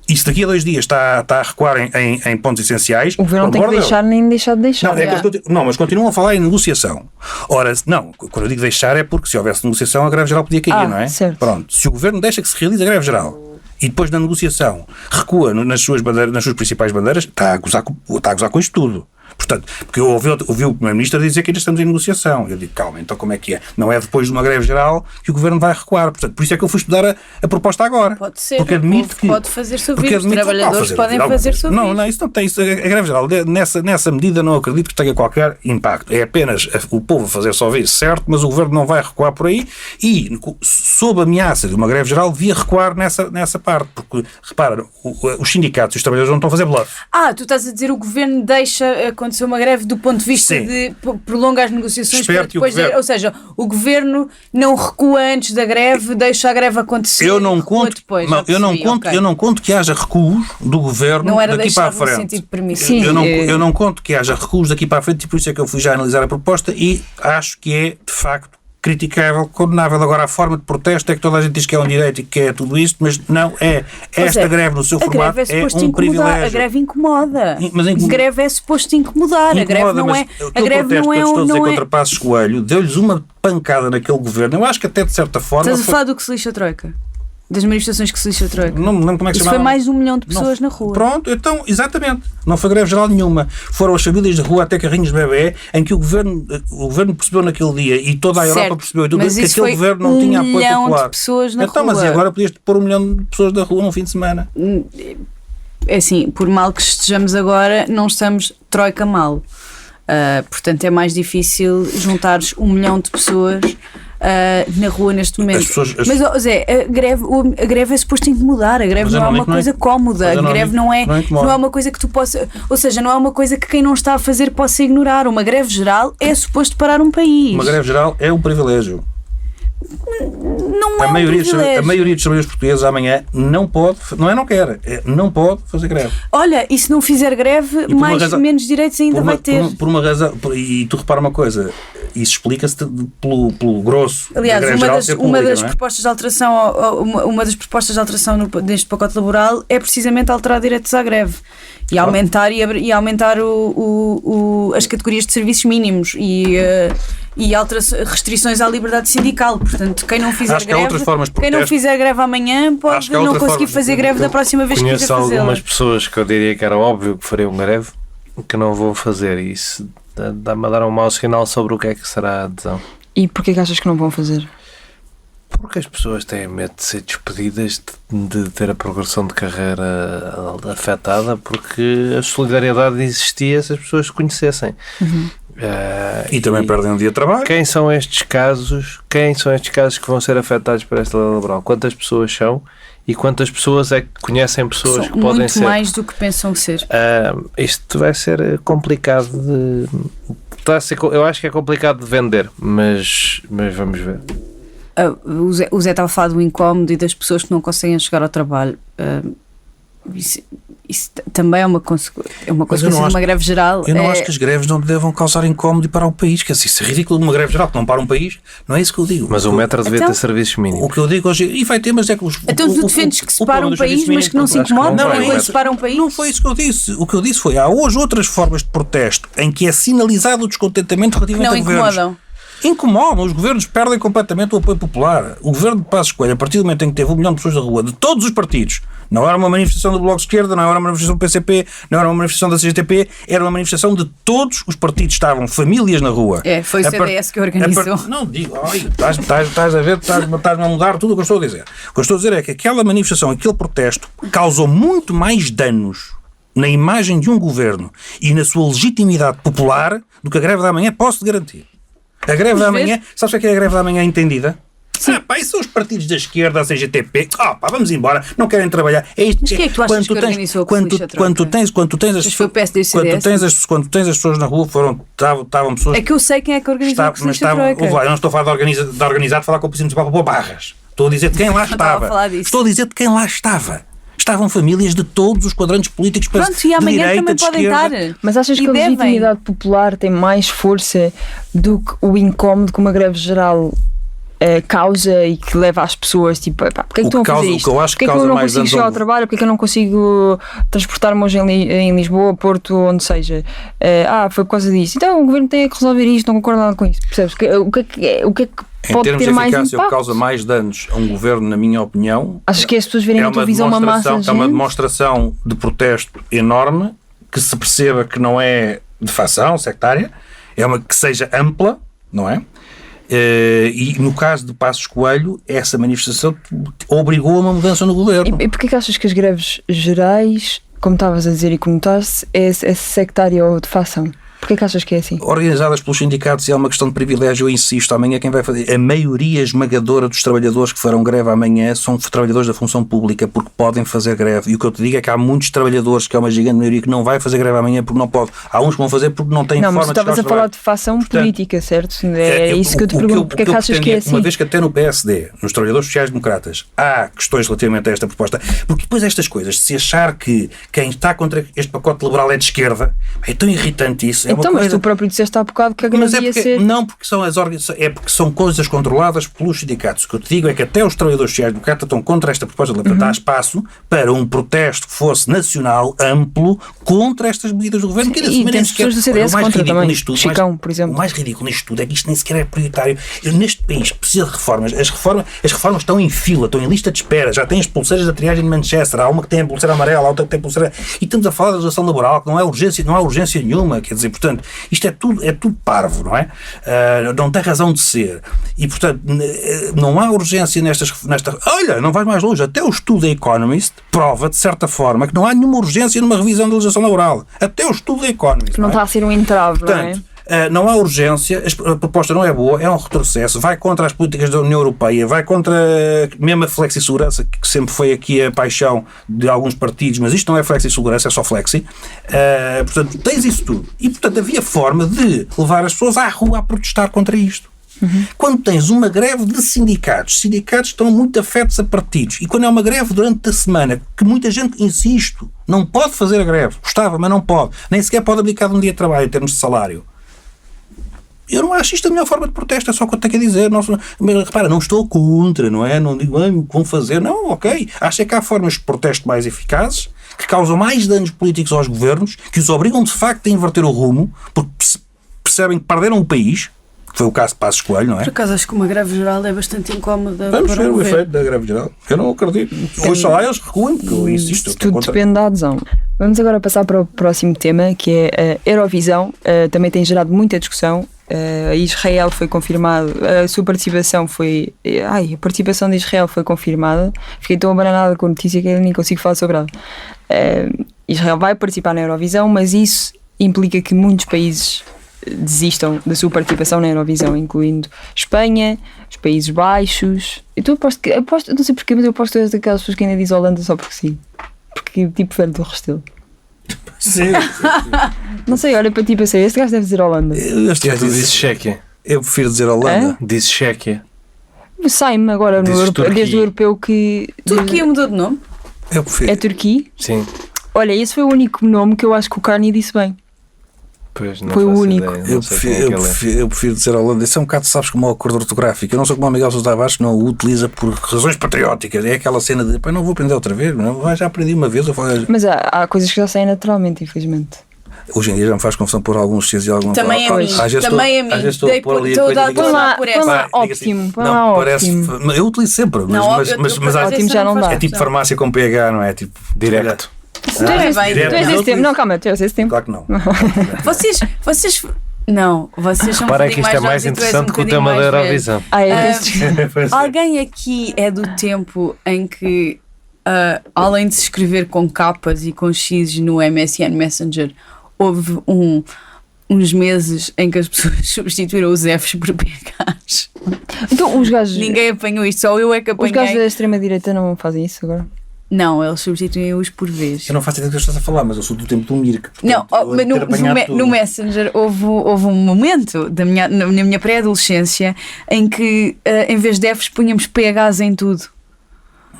e se daqui a 2 dias está a recuar em pontos essenciais... O governo não tem que deixar nem deixar de deixar. Não, mas continuam a falar em negociação. Ora, não, quando eu digo deixar é porque se houvesse negociação a greve geral podia cair, não é? Certo. Pronto, se o governo deixa que se realize a greve geral e depois na negociação recua nas suas principais bandeiras, está a gozar com isto tudo. Portanto, porque eu ouvi o Primeiro-Ministro dizer que ainda estamos em negociação. Eu digo, calma, então como é que é? Não é depois de uma greve geral que o Governo vai recuar. Portanto, por isso é que eu fui estudar a proposta agora. Pode ser, porque admito que pode fazer-se ouvir, os trabalhadores podem fazer-se ouvir. Não, isso não tem. A greve geral, nessa medida, não acredito que tenha qualquer impacto. É apenas o povo fazer-se ouvir, certo, mas o Governo não vai recuar por aí e, sob a ameaça de uma greve geral, devia recuar nessa parte. Porque, repara, os sindicatos e os trabalhadores não estão a fazer bluff. Tu estás a dizer o Governo deixa acontecer uma greve do ponto de vista de prolongar as negociações para depois, ou seja, o Governo não recua antes da greve, deixa a greve acontecer. Eu não conto que haja recuos do Governo daqui para a frente. Eu não conto que haja recuos daqui para a frente, e por isso é que eu fui já analisar a proposta e acho que é, de facto, criticável, condenável. Agora, a forma de protesto é que toda a gente diz que é um direito e que é tudo isto, mas não é. Esta greve no seu formato é um privilégio. A greve incomoda. A greve é suposto incomodar. A greve não é. A greve não é. Estou a dizer contra Passos Coelho, deu-lhes uma pancada naquele governo. Eu acho que até de certa forma. Estás a falar do que se lixa a Troika? Das manifestações que se lixa a Troika? Não me lembro como é que se chamava. Isso foi mais de 1 milhão de pessoas na rua. Pronto, então, exatamente. Não foi greve geral nenhuma. Foram as famílias de rua até carrinhos de bebê, em que o governo percebeu naquele dia e toda a Europa percebeu que aquele governo não tinha apoio popular. 1 milhão de pessoas na rua. Mas e agora podias pôr 1 milhão de pessoas na rua num fim de semana? É assim, por mal que estejamos agora, não estamos Troika mal. Portanto, é mais difícil juntares 1 milhão de pessoas na rua neste momento. Mas, Zé, a greve é suposto incomodar. A greve não é uma coisa cómoda. A greve não é uma coisa que tu possa... Ou seja, não é uma coisa que quem não está a fazer possa ignorar. Uma greve geral é suposto parar um país. Uma greve geral é um privilégio. não é A maioria dos trabalhadores portugueses amanhã não pode, não quer, não pode fazer greve. Olha, e se não fizer greve, menos direitos ainda vai ter. Por uma razão, e tu repara uma coisa, isso explica-se pelo grosso. Aliás, uma das propostas propostas de alteração neste pacote laboral é precisamente alterar direitos à greve e aumentar, as categorias de serviços mínimos e restrições à liberdade sindical. Portanto, quem não fizer greve amanhã pode não conseguir fazer greve da próxima vez que quiser fazê-la. Conheço algumas pessoas que eu diria que era óbvio que fariam greve, que não vou fazer, e isso dá-me a dar um mau sinal sobre o que é que será a adesão. E porquê que achas que não vão fazer? Porque as pessoas têm medo de ser despedidas, de ter a progressão de carreira afetada, porque a solidariedade existia se as pessoas se conhecessem. E também perdem um dia de trabalho. Quem são estes casos que vão ser afetados por esta lei laboral? Quantas pessoas são? E quantas pessoas é que conhecem pessoas que podem ser? Muito mais do que pensam ser. Isto vai ser complicado eu acho que é complicado de vender, mas vamos ver. O Zé estava a falar do incómodo e das pessoas que não conseguem chegar ao trabalho. Isso também é uma consequência de uma greve geral. Eu não acho que as greves não devam causar incómodo e parar o país, que isso é ridículo, uma greve geral que não para um país, não é isso que eu digo. Mas o metro devia ter serviços mínimos. O que eu digo hoje, e vai ter, mas é que então tu defendes que se para um país, mas que não se incomoda quando se para um país? Não foi isso que eu disse. O que eu disse foi, há hoje outras formas de protesto em que é sinalizado o descontentamento relativamente a governos. Incomodam, os governos perdem completamente o apoio popular. O governo de Passos Coelho, a partir do momento em que teve 1 milhão de pessoas na rua, de todos os partidos, não era uma manifestação do Bloco de Esquerda, não era uma manifestação do PCP, não era uma manifestação da CGTP, era uma manifestação de todos os partidos, estavam famílias na rua. Foi o CDS que organizou. Não, digo, estás a ver, estás-me a mudar tudo o que eu estou a dizer. O que eu estou a dizer é que aquela manifestação, aquele protesto, causou muito mais danos na imagem de um governo e na sua legitimidade popular do que a greve da manhã, posso-te garantir. A greve da manhã, sabes o que é a greve da manhã entendida? Sim. Isso são os partidos da esquerda, a CGTP, vamos embora, não querem trabalhar. Mas quem é que tu achas que organizou quando tu tens as pessoas na rua, estavam pessoas... É que eu sei quem é que organizou a Troika. Eu não estou a falar de organizar, falar com o Presidente Municipal para pôr barras. Estou a dizer de quem lá estava. Estou a dizer de quem lá estava. Estavam famílias de todos os quadrantes políticos, e amanhã de direita, também de podem esquerda. estar. Mas achas que a legitimidade popular tem mais força do que o incómodo que uma greve geral causa e que leva as pessoas, tipo, porque é que estão a fazer isto? Porque é que eu não consigo chegar ao trabalho? Porque é que eu não consigo transportar-me hoje em Lisboa, Porto, onde seja? Foi por causa disso. Então o governo tem que resolver isto, não concordo nada com isso. Percebes? O que é que pode ter mais impacto? Em termos de eficácia, o que causa mais danos a um governo, na minha opinião, acho que as pessoas verem a televisão uma massa de gente. É uma demonstração de protesto enorme, que se perceba que não é de facção sectária, que seja ampla, não é? E no caso de Passos Coelho, essa manifestação obrigou a uma mudança no governo. E porquê que achas que as greves gerais, como estavas a dizer e comentaste, é sectária ou de facção? Porquê que achas que é assim? Organizadas pelos sindicatos, e é uma questão de privilégio, eu insisto, amanhã quem vai fazer, a maioria esmagadora dos trabalhadores que farão greve amanhã são trabalhadores da função pública, porque podem fazer greve, e o que eu te digo é que há muitos trabalhadores, que é uma gigante maioria, que não vai fazer greve amanhã porque não pode. Há uns que vão fazer porque não têm forma de chegar ao trabalho. Mas estavas a falar de facção política, certo? É isso que eu te pergunto, porque é que achas que é assim? Uma vez que até no PSD, nos trabalhadores sociais-democratas, há questões relativamente a esta proposta, porque depois estas coisas, se achar que quem está contra este pacote liberal é de esquerda, é tão irritante isso. Então, mas tu próprio disseste há bocado que a greve ia ser... Não, porque são coisas controladas pelos sindicatos. O que eu te digo é que até os trabalhadores sociais-democratas estão contra esta proposta de lei. Portanto, há espaço para um protesto que fosse nacional, amplo, contra estas medidas do governo. E tens pessoas do CDS contra também. Chicão, por exemplo. O mais ridículo nisto tudo é que isto nem sequer é prioritário. Neste país precisa de reformas. As reformas estão em fila, estão em lista de espera. Já têm as pulseiras da triagem de Manchester. Há uma que tem a pulseira amarela, há outra que tem a pulseira... E estamos a falar da legislação laboral, que não há urgência nenhuma. Quer dizer, portanto, isto é tudo parvo, não é? Não tem razão de ser. E, portanto, não há urgência nesta... Olha, não vais mais longe. Até o estudo da Economist prova, de certa forma, que não há nenhuma urgência numa revisão da legislação laboral. Até o estudo da Economist. Que não está a ser um entrave, portanto, não é? Não há urgência, a proposta não é boa, é um retrocesso, vai contra as políticas da União Europeia, vai contra mesmo a flexi-segurança, que sempre foi aqui a paixão de alguns partidos, mas isto não é flexi-segurança, é só flexi. Portanto, tens isso tudo. E, portanto, havia forma de levar as pessoas à rua a protestar contra isto. Quando tens uma greve de sindicatos estão muito afetos a partidos, e quando é uma greve durante a semana, que muita gente, insisto, não pode fazer a greve, gostava, mas não pode, nem sequer pode abdicar de um dia de trabalho em termos de salário. Eu não acho isto a melhor forma de protesto, é só o que eu tenho a dizer. Mas, repara, não estou contra, não é? Não digo, como fazer. Não, ok. Acho que há formas de protesto mais eficazes, que causam mais danos políticos aos governos, que os obrigam de facto a inverter o rumo, porque percebem que perderam o país, que foi o caso de Passos Coelho, não é? Por acaso acho que uma greve geral é bastante incómoda. Vamos para ver o governo. efeito da greve geral. Eu não acredito. Hoje lá eles recuam, porque eu insisto. Eu estou Tudo contra. depende da adesão. Vamos agora passar para o próximo tema, que é a Eurovisão. Também tem gerado muita discussão. Israel foi confirmado, a sua participação foi. A participação de Israel foi confirmada. Fiquei tão abananada com a notícia que eu nem consigo falar sobre ela. Israel vai participar na Eurovisão, mas isso implica que muitos países desistam da sua participação na Eurovisão, incluindo Espanha, os Países Baixos. Eu aposto, não sei porquê, mas eu aposto a daquelas pessoas que ainda diz Holanda só porque sim. Porque tipo velho do Restelo. Sim. Não sei, olha para ti e pensei, este gajo deve dizer Holanda. Este Tu gajo dizes disse, Chequia. eu prefiro dizer Holanda. Dizes Chequia. Sai-me agora Dizes Turquia. desde o europeu que. Turquia mudou de nome? Eu prefiro. É Turquia? Sim. Olha, esse foi o único nome que eu acho que o Carney disse bem. Pois, não Foi o faço único. ideia, não Eu sei quem é que ele é. prefiro dizer Holanda. Isso é um bocado, sabes, como o acordo ortográfico. Eu não sou como o Miguel Sousa Tavares, que não o utiliza por razões patrióticas. É aquela cena de, não vou aprender outra vez, não, já aprendi uma vez. Mas há coisas que já saem naturalmente, infelizmente. Hoje em dia já me faz confusão por alguns X e alguns Também a mim. Também a mim. Às vezes estou a pôr ali a Estou coisa a e dar digo toda assim, a por põe lá essa. óptimo, põe lá não, parece. óptimo. Eu utilizo sempre, Não, mas há, ótimo já não dá. é tipo farmácia com PH, não é? Tipo, Direto. Tu és desse tempo. Não, calma, tu és desse tempo. Claro que não. Vocês não, vocês são Repara um que isto é bocadinho mais jovens e tu és interessante que o bocadinho tema da mais velho. Eurovisão. Pois é. Alguém aqui é do tempo em que, além de se escrever com capas e com X no MSN Messenger, houve uns meses em que as pessoas substituíram os Fs por PHs. Então os gajos. Ninguém apanhou isto, só eu é que Os gajos da apanhei. extrema-direita não fazem isso agora? Não, eles substituem-os por vez. Eu não faço ideia do que estás a falar, mas eu sou do tempo do Mirk. Não, mas no Messenger houve um momento na minha pré-adolescência em que, em vez de Fs, punhamos PHs em tudo.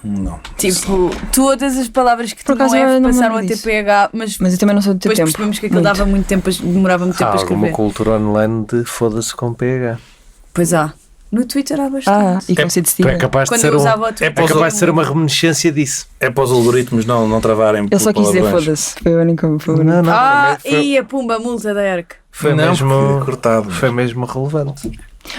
Não. Tipo, todas as palavras que Por tinham acaso eu F não me passaram a lembro ter disso. PH, mas Mas eu também não sou do teu depois tempo. percebemos que aquilo Muito. dava muito tempo, demorava muito tempo Há a alguma escrever. cultura online de foda-se com PH. Pois há. No Twitter há bastante. E conceito de É Steven. capaz de Quando ser eu usava o Twitter, é capaz de ser uma reminiscência disso. É para os algoritmos não travarem. Ele só quis dizer palavrões. foda-se. Foi o único. Não, e a pumba, a multa da ERC. Foi Não, mesmo porque cortado. Foi mesmo relevante.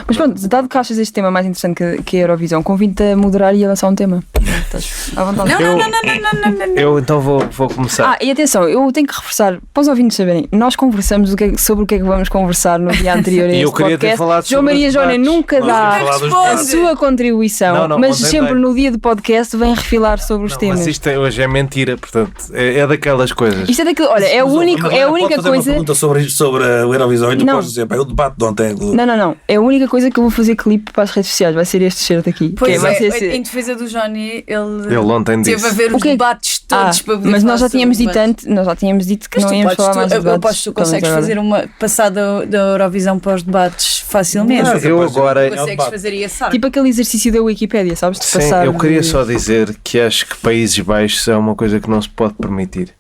Mas pronto, dado que achas este tema mais interessante que a Eurovisão, convido-te a moderar e a lançar um tema. Estás à vontade. Não. Eu então vou começar. E atenção, eu tenho que reforçar, para os ouvintes saberem, nós conversamos sobre o que é que vamos conversar no dia anterior a E eu este queria ter podcast. falado João sobre Maria os Jónia debates. nunca Nós dá vamos falar dos Responde. a debates. sua contribuição, Não, mas ontem sempre dei. no dia do podcast vem refilar sobre os temas. Mas isto hoje é mentira, portanto, é daquelas coisas. Isto é daquilo, olha, é, Mas, único, mas é a pode única fazer coisa. uma pergunta sobre a Eurovisão e tu Não. podes dizer, o debate de ontem. Não. É a única coisa que eu vou fazer clipe para as redes sociais. Vai ser este shirt aqui. Pois vai ser é, em defesa do Johnny, Ele ontem teve disse. a ver O os que é que- debates todos para poder mas falar nós já sobre tínhamos dito debates. antes, nós já tínhamos dito que Mas não tu íamos falar mais de eu debates. aposto que tu consegues Pelo menos fazer uma passada da Eurovisão para os debates facilmente. Não, eu agora. Consegues fazer e assar. Tipo aquele exercício da Wikipédia, sabes? De Sim, passar eu queria de- só dizer que acho que Países Baixos é uma coisa que não se pode permitir.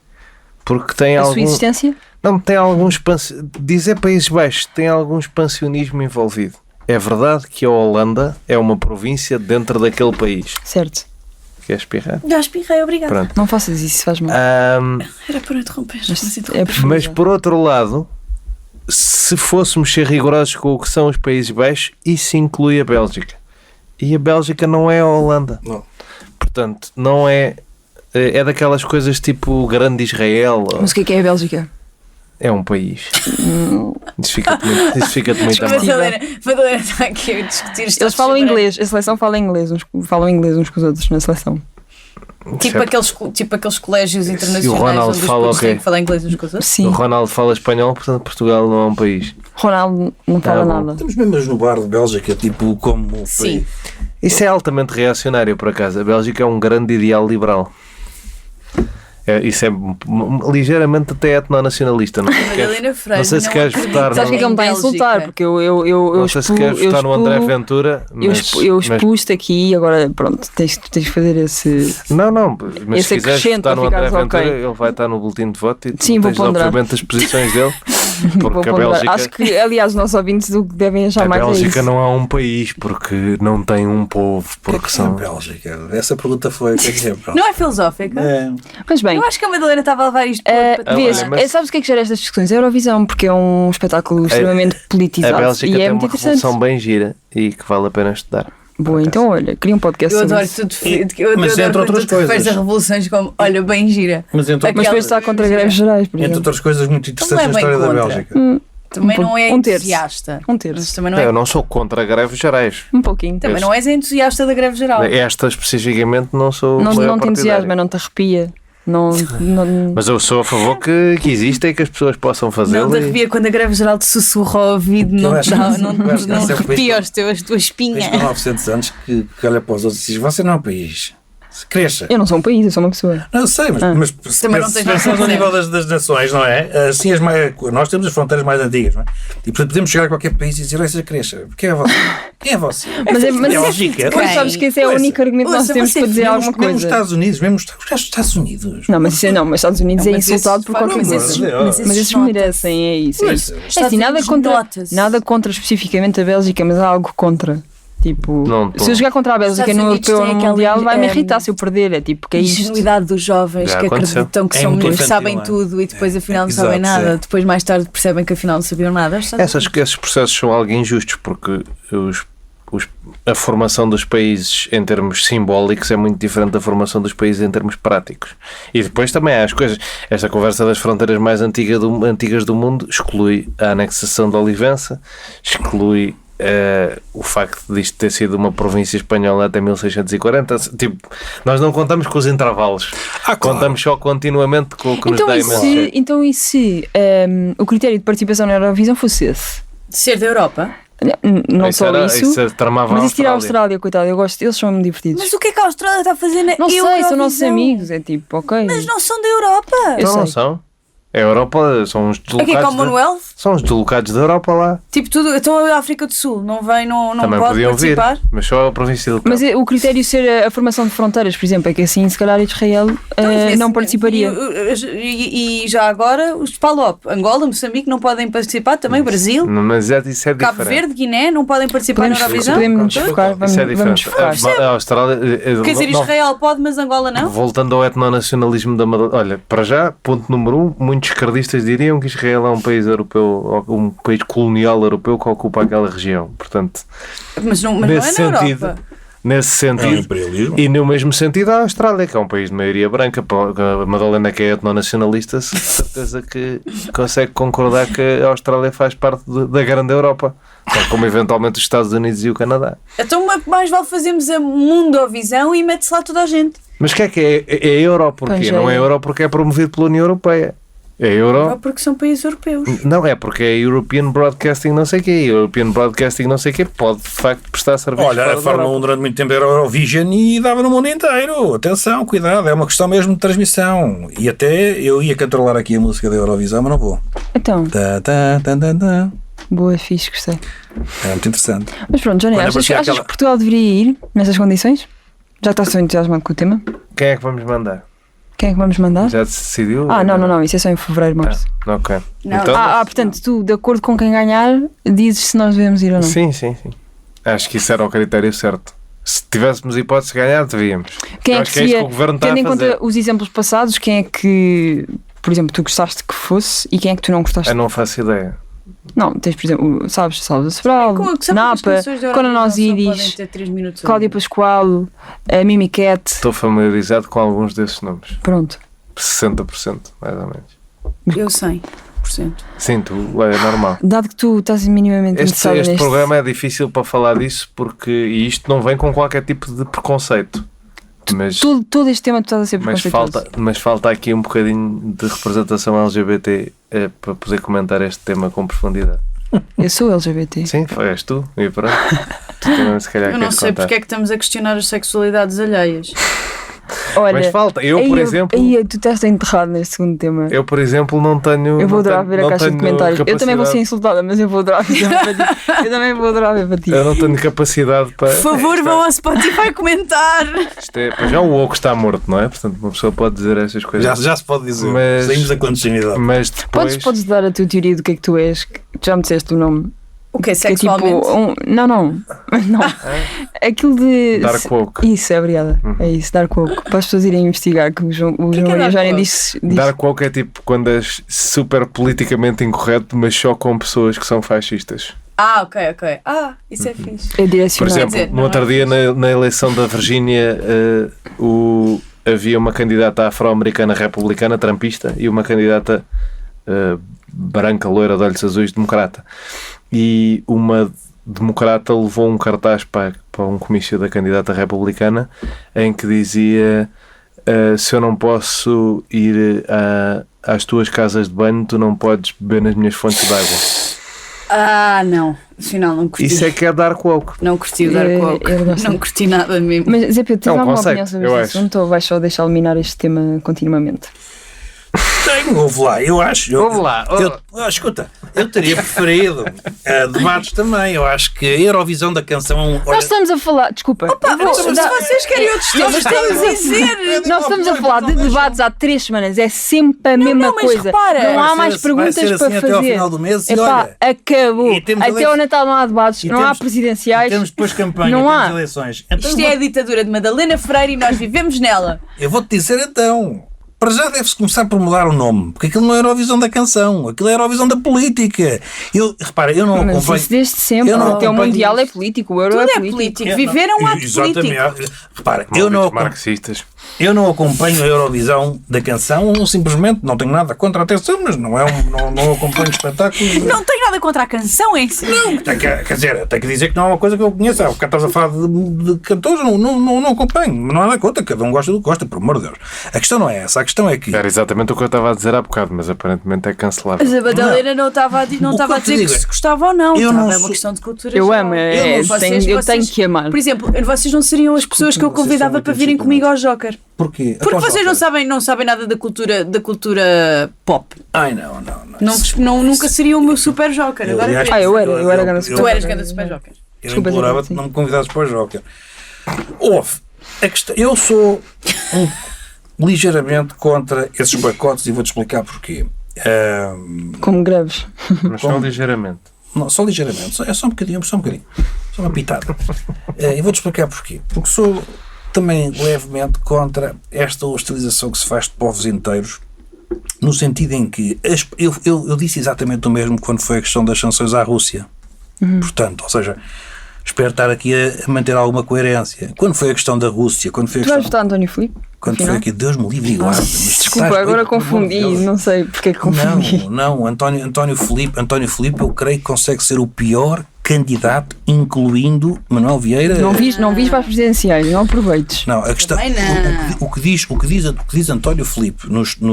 Porque tem a sua algum. existência. Não, tem alguns. Dizer Países Baixos tem algum expansionismo envolvido. É verdade que a Holanda é uma província dentro daquele país. Certo. Quer espirrar? Já espirrei, obrigada. Pronto. Não faças isso, faz mal. Era para interromper. Mas Mas por outro lado, se fôssemos ser rigorosos com o que são os Países Baixos, isso inclui a Bélgica. E a Bélgica não é a Holanda. Não. Portanto, não é. É daquelas coisas tipo Grande Israel. Mas o que é a Bélgica? É um país. Isso fica-te muito a mal. Madalena está aqui a discutir isto. Eles falam inglês, a seleção fala inglês, falam inglês uns com os outros na seleção. Tipo aqueles colégios internacionais E o Ronaldo onde os fala putos o quê? têm que falar inglês uns com os outros. Sim. O Ronaldo fala espanhol, portanto Portugal não é um país. Ronaldo não fala bom. nada. Estamos mesmo no bar de Bélgica, tipo, como Sim. Isso é altamente reacionário, por acaso. A Bélgica é um grande ideal liberal. Isso é ligeiramente até etnonacionalista. Não sei se Madalena Freire, não sei se não queres acredito. votar Sabes o que é que ele me está a insultar? Porque eu não sei se queres votar no André Ventura, eu expus-te aqui e agora pronto, tens que fazer esse. Não, mas esse se quiseres acrescento votar no para André ficares Ventura, ok. ele vai estar no boletim de voto e tu Sim, vou tens ponderar. obviamente as posições dele. Vou Porque a ponderar. Bélgica, Acho que, aliás, os nossos ouvintes o que devem achar a mais é Bélgica isso. não é um país porque não tem um povo. Porque A são. Bélgica. Essa pergunta foi. O que é que é? Pronto. Não é filosófica? É. Mas bem, Eu acho que a Madalena estava a levar isto para vês, Olha, mas- sabes o que é que gera estas discussões? A Eurovisão, porque é um espetáculo extremamente A politizado Bélgica e é tem muito uma interessante. revolução bem gira e que vale a pena estudar. Boa, então olha, queria um podcast Eu sobre adoro isso. tudo. Eu Mas adoro entre quando outras tu te referes coisas. a revoluções como, olha, bem gira. Mas entre, Mas depois está contra greves gerais, por entre exemplo. outras coisas muito interessantes Não na é bem história da contra. Bélgica. Também não é um terço. entusiasta. Um terço. Mas também não é. Eu não sou contra greves gerais. Um pouquinho. Também não és entusiasta da greve geral. Esta especificamente não sou. Não partidário. te entusiasma, não te arrepia. Não, Mas eu sou a favor que exista e que as pessoas possam Não fazê-lo. te arrepia quando a greve geral te sussurra ao ouvido, não eu te acho dá, que- não eu acho que esse é o arrepia país- as tuas espinhas. País com 900 anos que olha para os outros e diz: você não é um país. Cresça. eu não sou um país, eu sou uma pessoa. Não sei, mas se Também não se tens pensamos nada ao a nível das nações, não é? Assim, nós temos as fronteiras mais antigas, não é? E portanto podemos chegar a qualquer país e dizer: essa cresça. Quem é você? Quem é você? Mas Bélgica. Mas sabes que esse é o único argumento que nós Ouça, temos você para dizer Mesmo alguma mesmo os coisa. Estados Unidos, mesmo os Estados Unidos. Não, mas isso é não, mas Estados Unidos Não, é mas insultado esses por qualquer falam, coisa. mas Mas esses nota-se. merecem, é isso. É Pois, isso. os É Estados assim, Unidos nota-se. nada contra especificamente a Bélgica, mas há algo contra. Tipo, Não, se eu jogar contra a Bélgica Estados no Unidos europeu ou têm no aquela, mundial, vai-me irritar se eu perder. É tipo, que é isto? Ingenuidade dos jovens Já que aconteceu. acreditam que É são muito que infantil, sabem não é? tudo e depois afinal não Exato, sabem nada. é. Depois mais tarde percebem que afinal não sabiam nada. Esses processos são algo injustos porque a formação dos países em termos simbólicos é muito diferente da formação dos países em termos práticos. E depois também há as coisas. Esta conversa das fronteiras mais antigas do mundo exclui a anexação de Olivença, exclui o facto disto ter sido uma província espanhola até 1640. Tipo, nós não contamos com os intervalos. Claro. Contamos só continuamente com o que nos dá imenso jeito. Então e se o critério de participação na Eurovisão fosse esse? Ser da Europa? Não Isso só era- isso, tramava mas a isso tirar a Austrália. Austrália, coitado, eu gosto, eles são divertidos. Mas o que é que a Austrália está a fazer na Não sei, Eurovisão? são nossos amigos, é tipo, ok. Mas não são da Europa. Eu Não, não sei. são. A Europa são os Aqui é deslocados. Commonwealth? São os deslocados da Europa lá. Tipo tudo. Então a África do Sul não vem, não Também pode podiam vir, participar? mas só a província do Cabo. Mas o critério ser a formação de fronteiras, por exemplo, é que assim, se calhar Israel não participaria. E já agora os PALOP, Angola, Moçambique não podem participar, também o Brasil, Mas isso é Cabo diferente. Verde, Guiné não podem participar na Eurovisão. Podemos focar, Isso é vamos diferente. focar. A Austrália. Quer dizer, Israel pode, mas Angola não? Voltando ao etnonacionalismo da Madalena. Olha, para já, ponto número 1, muitos esquerdistas diriam que Israel é um país europeu, um país colonial europeu que ocupa aquela região. Portanto, Mas não é na nesse sentido. Europa. Nesse É um sentido. imperialismo. E no mesmo sentido a Austrália, que é um país de maioria branca. A Madalena, que é etnonacionalista, de certeza que consegue concordar que a Austrália faz parte da grande Europa, tal como eventualmente os Estados Unidos e o Canadá. Então mais vale fazermos a Mundovisão e mete-se lá toda a gente. Mas o que é Euro porquê? Pois é. Não é Euro porque é promovido pela União Europeia. É Euro. Só porque são países europeus. Não, é porque é European Broadcasting não sei o quê. European Broadcasting não sei o quê pode de facto prestar serviços. Olha, fora a da Fórmula 1 Europa. durante muito tempo era Eurovision e dava no mundo inteiro. Atenção, cuidado, é uma questão mesmo de transmissão. E até eu ia controlar aqui a música da Eurovisão, mas não vou. Então, Tá, tá, tá, tá, tá. boa, fixe, gostei. É muito interessante. Mas pronto, Johnny, Quando achas aparecia que aquela- Portugal deveria ir nessas condições? Já estás tão entusiasmado com o tema? Quem é que vamos mandar? Quem é que vamos mandar? Já se decidiu? Não, isso é só em fevereiro, março. Ok. Não. Então, Portanto, tu, de acordo com quem ganhar, dizes se nós devemos ir ou não. sim. Acho que isso era o critério certo. Se tivéssemos hipótese de ganhar, devíamos. Quem Eu é acho que é isso seria, que o governo está tendo em a fazer. conta os exemplos passados, quem é que, por exemplo, tu gostaste que fosse e quem é que tu não gostaste? Eu não faço ideia. Não, tens, por exemplo, sabes, Salva Sobral, Napa, Conan Osiris, Cláudia Pascoal, a Mimi Cat. Estou familiarizado com alguns desses nomes. Pronto. 60%, mais ou menos. Eu 100%. Sim, é normal. Dado que tu estás minimamente interessado Este neste... programa é difícil para falar disso porque e isto não vem com qualquer tipo de preconceito. Mas, Todo este tema tu estás a ser preconceituoso. mas falta aqui um bocadinho de representação LGBT para poder comentar este tema com profundidade. Eu sou LGBT. Sim, és tu e pronto. Tu também se calhar Eu não queres sei contar. porque é que estamos a questionar as sexualidades alheias. Olha, Mas falta. Eu, por exemplo. Tu estás enterrado neste segundo tema. Eu, por exemplo, não tenho. Eu vou adorar não ver tenho- a não caixa de tenho comentários. Eu também vou ser capacidade- insultada, mas eu vou adorar ver para ti. Eu também vou adorar ver para ti. Eu não tenho capacidade para. Por favor, vão ao Spotify comentar. Já o oco está morto, não é? Portanto, uma pessoa pode dizer essas coisas. Já se pode dizer. Mas- Saímos da clandestinidade. Mas depois. Podes dar a tua teoria do que é que tu és? Que tu já me disseste o nome. O que é Que é tipo. sexualmente? Não. Aquilo de. Dark woke. Isso, obrigada. É isso, Dark Woke. Para as pessoas irem investigar, que o João que é Maria Dark já nem Woke? disse. Dark woke é tipo quando és super politicamente incorreto, mas só com pessoas que são fascistas. Ah, ok. Isso é fixe. É Por direcionado. exemplo, dizer, no não outro é dia na eleição da Virgínia havia uma candidata afro-americana republicana, trumpista, e uma candidata branca, loira, de olhos azuis, democrata. E uma democrata levou um cartaz para um comício da candidata republicana em que dizia se eu não posso ir às tuas casas de banho, tu não podes beber nas minhas fontes de água. Ah, não. Afinal, não curti. Isso é que é Dark Woke. Não curti o Dark Woke. eu gosto. Não curti nada mesmo. Mas, Zé Pedro, tens É um alguma conceito, opinião sobre eu este acho. assunto ou vais só deixar eliminar este tema continuamente? Tenho, ouve lá, eu acho. Ouve lá, Escuta, eu teria preferido debates também. Eu acho que a Eurovisão da canção é um. Nós estamos a falar, desculpa. eu vou Se dar- vocês querem outros temas, estamos a dizer. Nós estamos a falar de debates há 3 semanas, é sempre a mesma não, mas coisa. repara. Não há Vai mais ser- perguntas vai ser para assim fazer. até ao final do mês e Epá, olha, acabou. e temos Até ao Natal não há debates, E não há temos- presidenciais. E temos depois campanha, Não temos há. eleições. Então, Isto é a ditadura de Madalena Freire e nós vivemos nela. eu vou-te dizer então. Para já deve-se começar por mudar o nome, porque aquilo não é Eurovisão da canção, aquilo é Eurovisão da política. Repara, eu não Mas acompanho. isso desde sempre. Eu não Até o acompanho Mundial é isso. político, o Euro Tudo é é político. político. Viver é um ato político. Exatamente. Repara, Malditos marxistas. eu não acompanho a Eurovisão da canção, ou simplesmente não tenho nada contra a atenção, mas não acompanho espetáculos. Não tenho nada contra a canção em si. Quer dizer, tenho que dizer que não é uma coisa que eu conheço. Porque estás a falar de cantores, não acompanho. Não há nada contra, cada um gosta do que gosta, por amor de Deus. A questão não é essa, a questão é que. Era exatamente o que eu estava a dizer há bocado, mas aparentemente é cancelável. Mas a Madalena não estava a O que dizer eu te digo que é, se gostava ou não. eu não É uma sou- questão de cultura. Eu geral. amo, Vocês- tenho que amar. Por exemplo, vocês não seriam as pessoas que eu Vocês convidava são para virem muito comigo ao Joker. Porquê? Porque Então, vocês Joker. não sabem nada da cultura pop. Ai, não. Nunca seria o meu super Joker. Eu, Agora aliás, vê. eu era grande Tu eras grande super Joker. Eu Desculpa, implorava-te sim. que não me convidasses para o Joker. A questão, eu sou ligeiramente contra esses boicotes e vou-te explicar porquê. Como greves. Mas só ligeiramente. Não, só ligeiramente, é só um bocadinho, só uma pitada. E vou-te explicar porquê. Porque sou também levemente contra esta hostilização que se faz de povos inteiros, no sentido em que eu disse exatamente o mesmo quando foi a questão das sanções à Rússia. Portanto, ou seja, espero estar aqui a manter alguma coerência. Quando foi a questão da Rússia, quando foi a Tu vais questão... votar António Filipe? Quando afinal? foi aqui, Deus me livre e guarde. Mas Desculpa, estás agora doido, pelo amor de confundi, Deus. não sei porque é que confundi. Não, António Filipe eu creio que consegue ser o pior candidato, incluindo Manuel Vieira. Não vis para as presidenciais, não aproveites. Não, a questão, Também não. o que diz António Filipe nos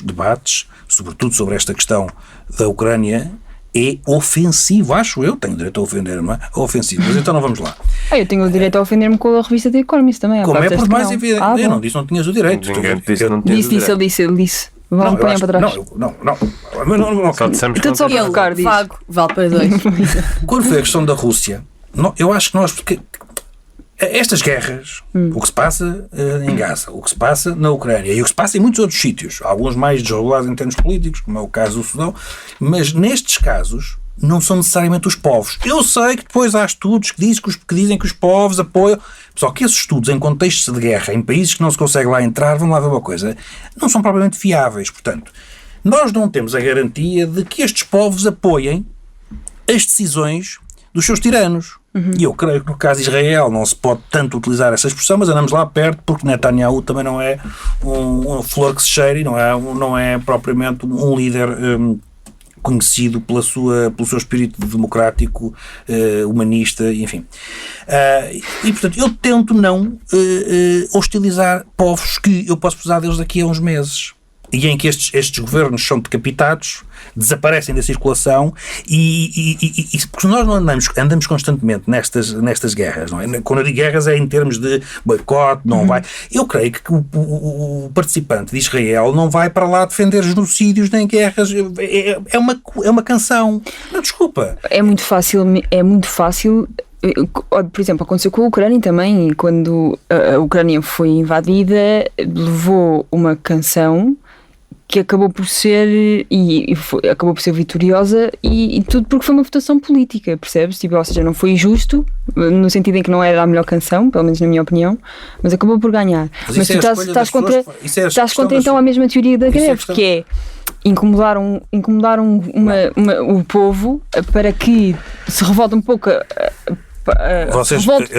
debates, sobretudo sobre esta questão da Ucrânia, é ofensivo, acho eu, tenho direito a ofender, não é? É ofensivo, mas então não vamos lá. Eu tenho o direito a ofender-me com a revista The Economist também. há Como bocado é por disseste que mais não. evidente, eu Bom. não disse não tinhas o direito. Ninguém te disse que não tinha Disse, ele disse. Vão eu apanhar acho- para trás. Não. Só dissemos que Tudo só não para tens tocar, razão. diz. Vago, vale para dois. Quando foi a questão da Rússia, eu acho que nós... Porque estas guerras, o que se passa em Gaza, o que se passa na Ucrânia e o que se passa em muitos outros sítios, alguns mais desregulados em termos políticos, como é o caso do Sudão, mas nestes casos não são necessariamente os povos. Eu sei que depois há estudos que dizem que os povos apoiam, só que esses estudos em contextos de guerra, em países que não se consegue lá entrar, vamos lá ver uma coisa, não são propriamente fiáveis. Portanto, nós não temos a garantia de que estes povos apoiem as decisões dos seus tiranos. E eu creio que no caso de Israel não se pode tanto utilizar essa expressão, mas andamos lá perto porque Netanyahu também não é um flor que se cheire, não é propriamente um líder conhecido pelo seu espírito democrático, humanista, enfim. E portanto eu tento não hostilizar povos que eu posso precisar deles daqui a uns meses. e em que estes governos são decapitados, desaparecem da circulação e porque nós não andamos constantemente nestas guerras, não é? Quando eu digo guerras é em termos de boicote, não vai. Eu creio que o participante de Israel não vai para lá defender genocídios nem guerras. É uma canção. Não, desculpa. É muito fácil. Por exemplo, aconteceu com a Ucrânia também, quando a Ucrânia foi invadida, levou uma canção que acabou por ser acabou por ser vitoriosa e tudo porque foi uma votação política, percebes? Tipo, ou seja, não foi justo no sentido em que não era a melhor canção, pelo menos na minha opinião, mas acabou por ganhar. Mas tu estás contra então a mesma teoria da greve, que é incomodar o povo para que se revolte um pouco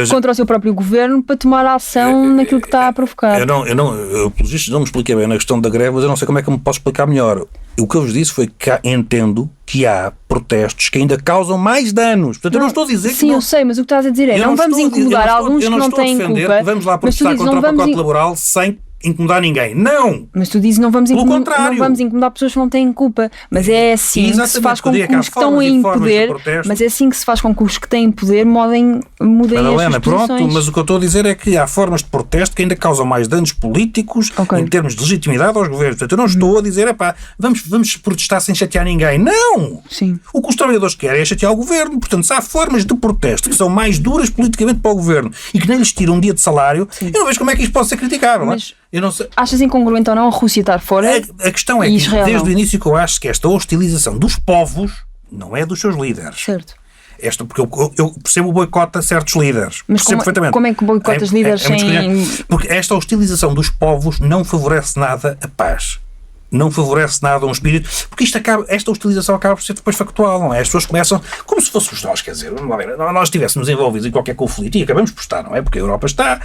contra o seu próprio governo para tomar ação naquilo que está a provocar. Eu pelos vistos não me expliquei bem na questão da greve, mas eu não sei como é que me posso explicar melhor. O que eu vos disse foi que entendo que há protestos que ainda causam mais danos. Portanto, eu não estou a dizer que Sim, eu sei, mas o que estás a dizer é não vamos incomodar alguns que não têm culpa. Vamos lá protestar contra o pacote laboral sem incomodar ninguém. Não! Mas tu dizes não vamos incomodar pessoas que não têm culpa. Mas é assim que se faz com que os que estão em poder. Mas é assim que se faz com que os que têm poder mudem as suas pronto, mas o que eu estou a dizer é que há formas de protesto que ainda causam mais danos políticos em termos de legitimidade aos governos. Portanto, eu não estou a dizer, vamos protestar sem chatear ninguém. Não! Sim. O que os trabalhadores querem é chatear o governo. Portanto, se há formas de protesto que são mais duras politicamente para o governo e que nem lhes tiram um dia de salário, eu não vejo como é que isto pode ser criticável. Mas eu não sei. Achas incongruente ou não a Rússia estar fora? A questão é que, desde o início, que eu acho que esta hostilização dos povos não é dos seus líderes. Certo. Porque eu percebo o boicote a certos líderes. Mas como é que boicotas líderes sem... Porque esta hostilização dos povos não favorece nada a paz. Não favorece nada um espírito, porque esta hostilização acaba por ser depois factual, não é? As pessoas começam como se fôssemos nós, quer dizer, vamos lá ver, nós estivéssemos envolvidos em qualquer conflito e acabamos por estar, não é? Porque a Europa está,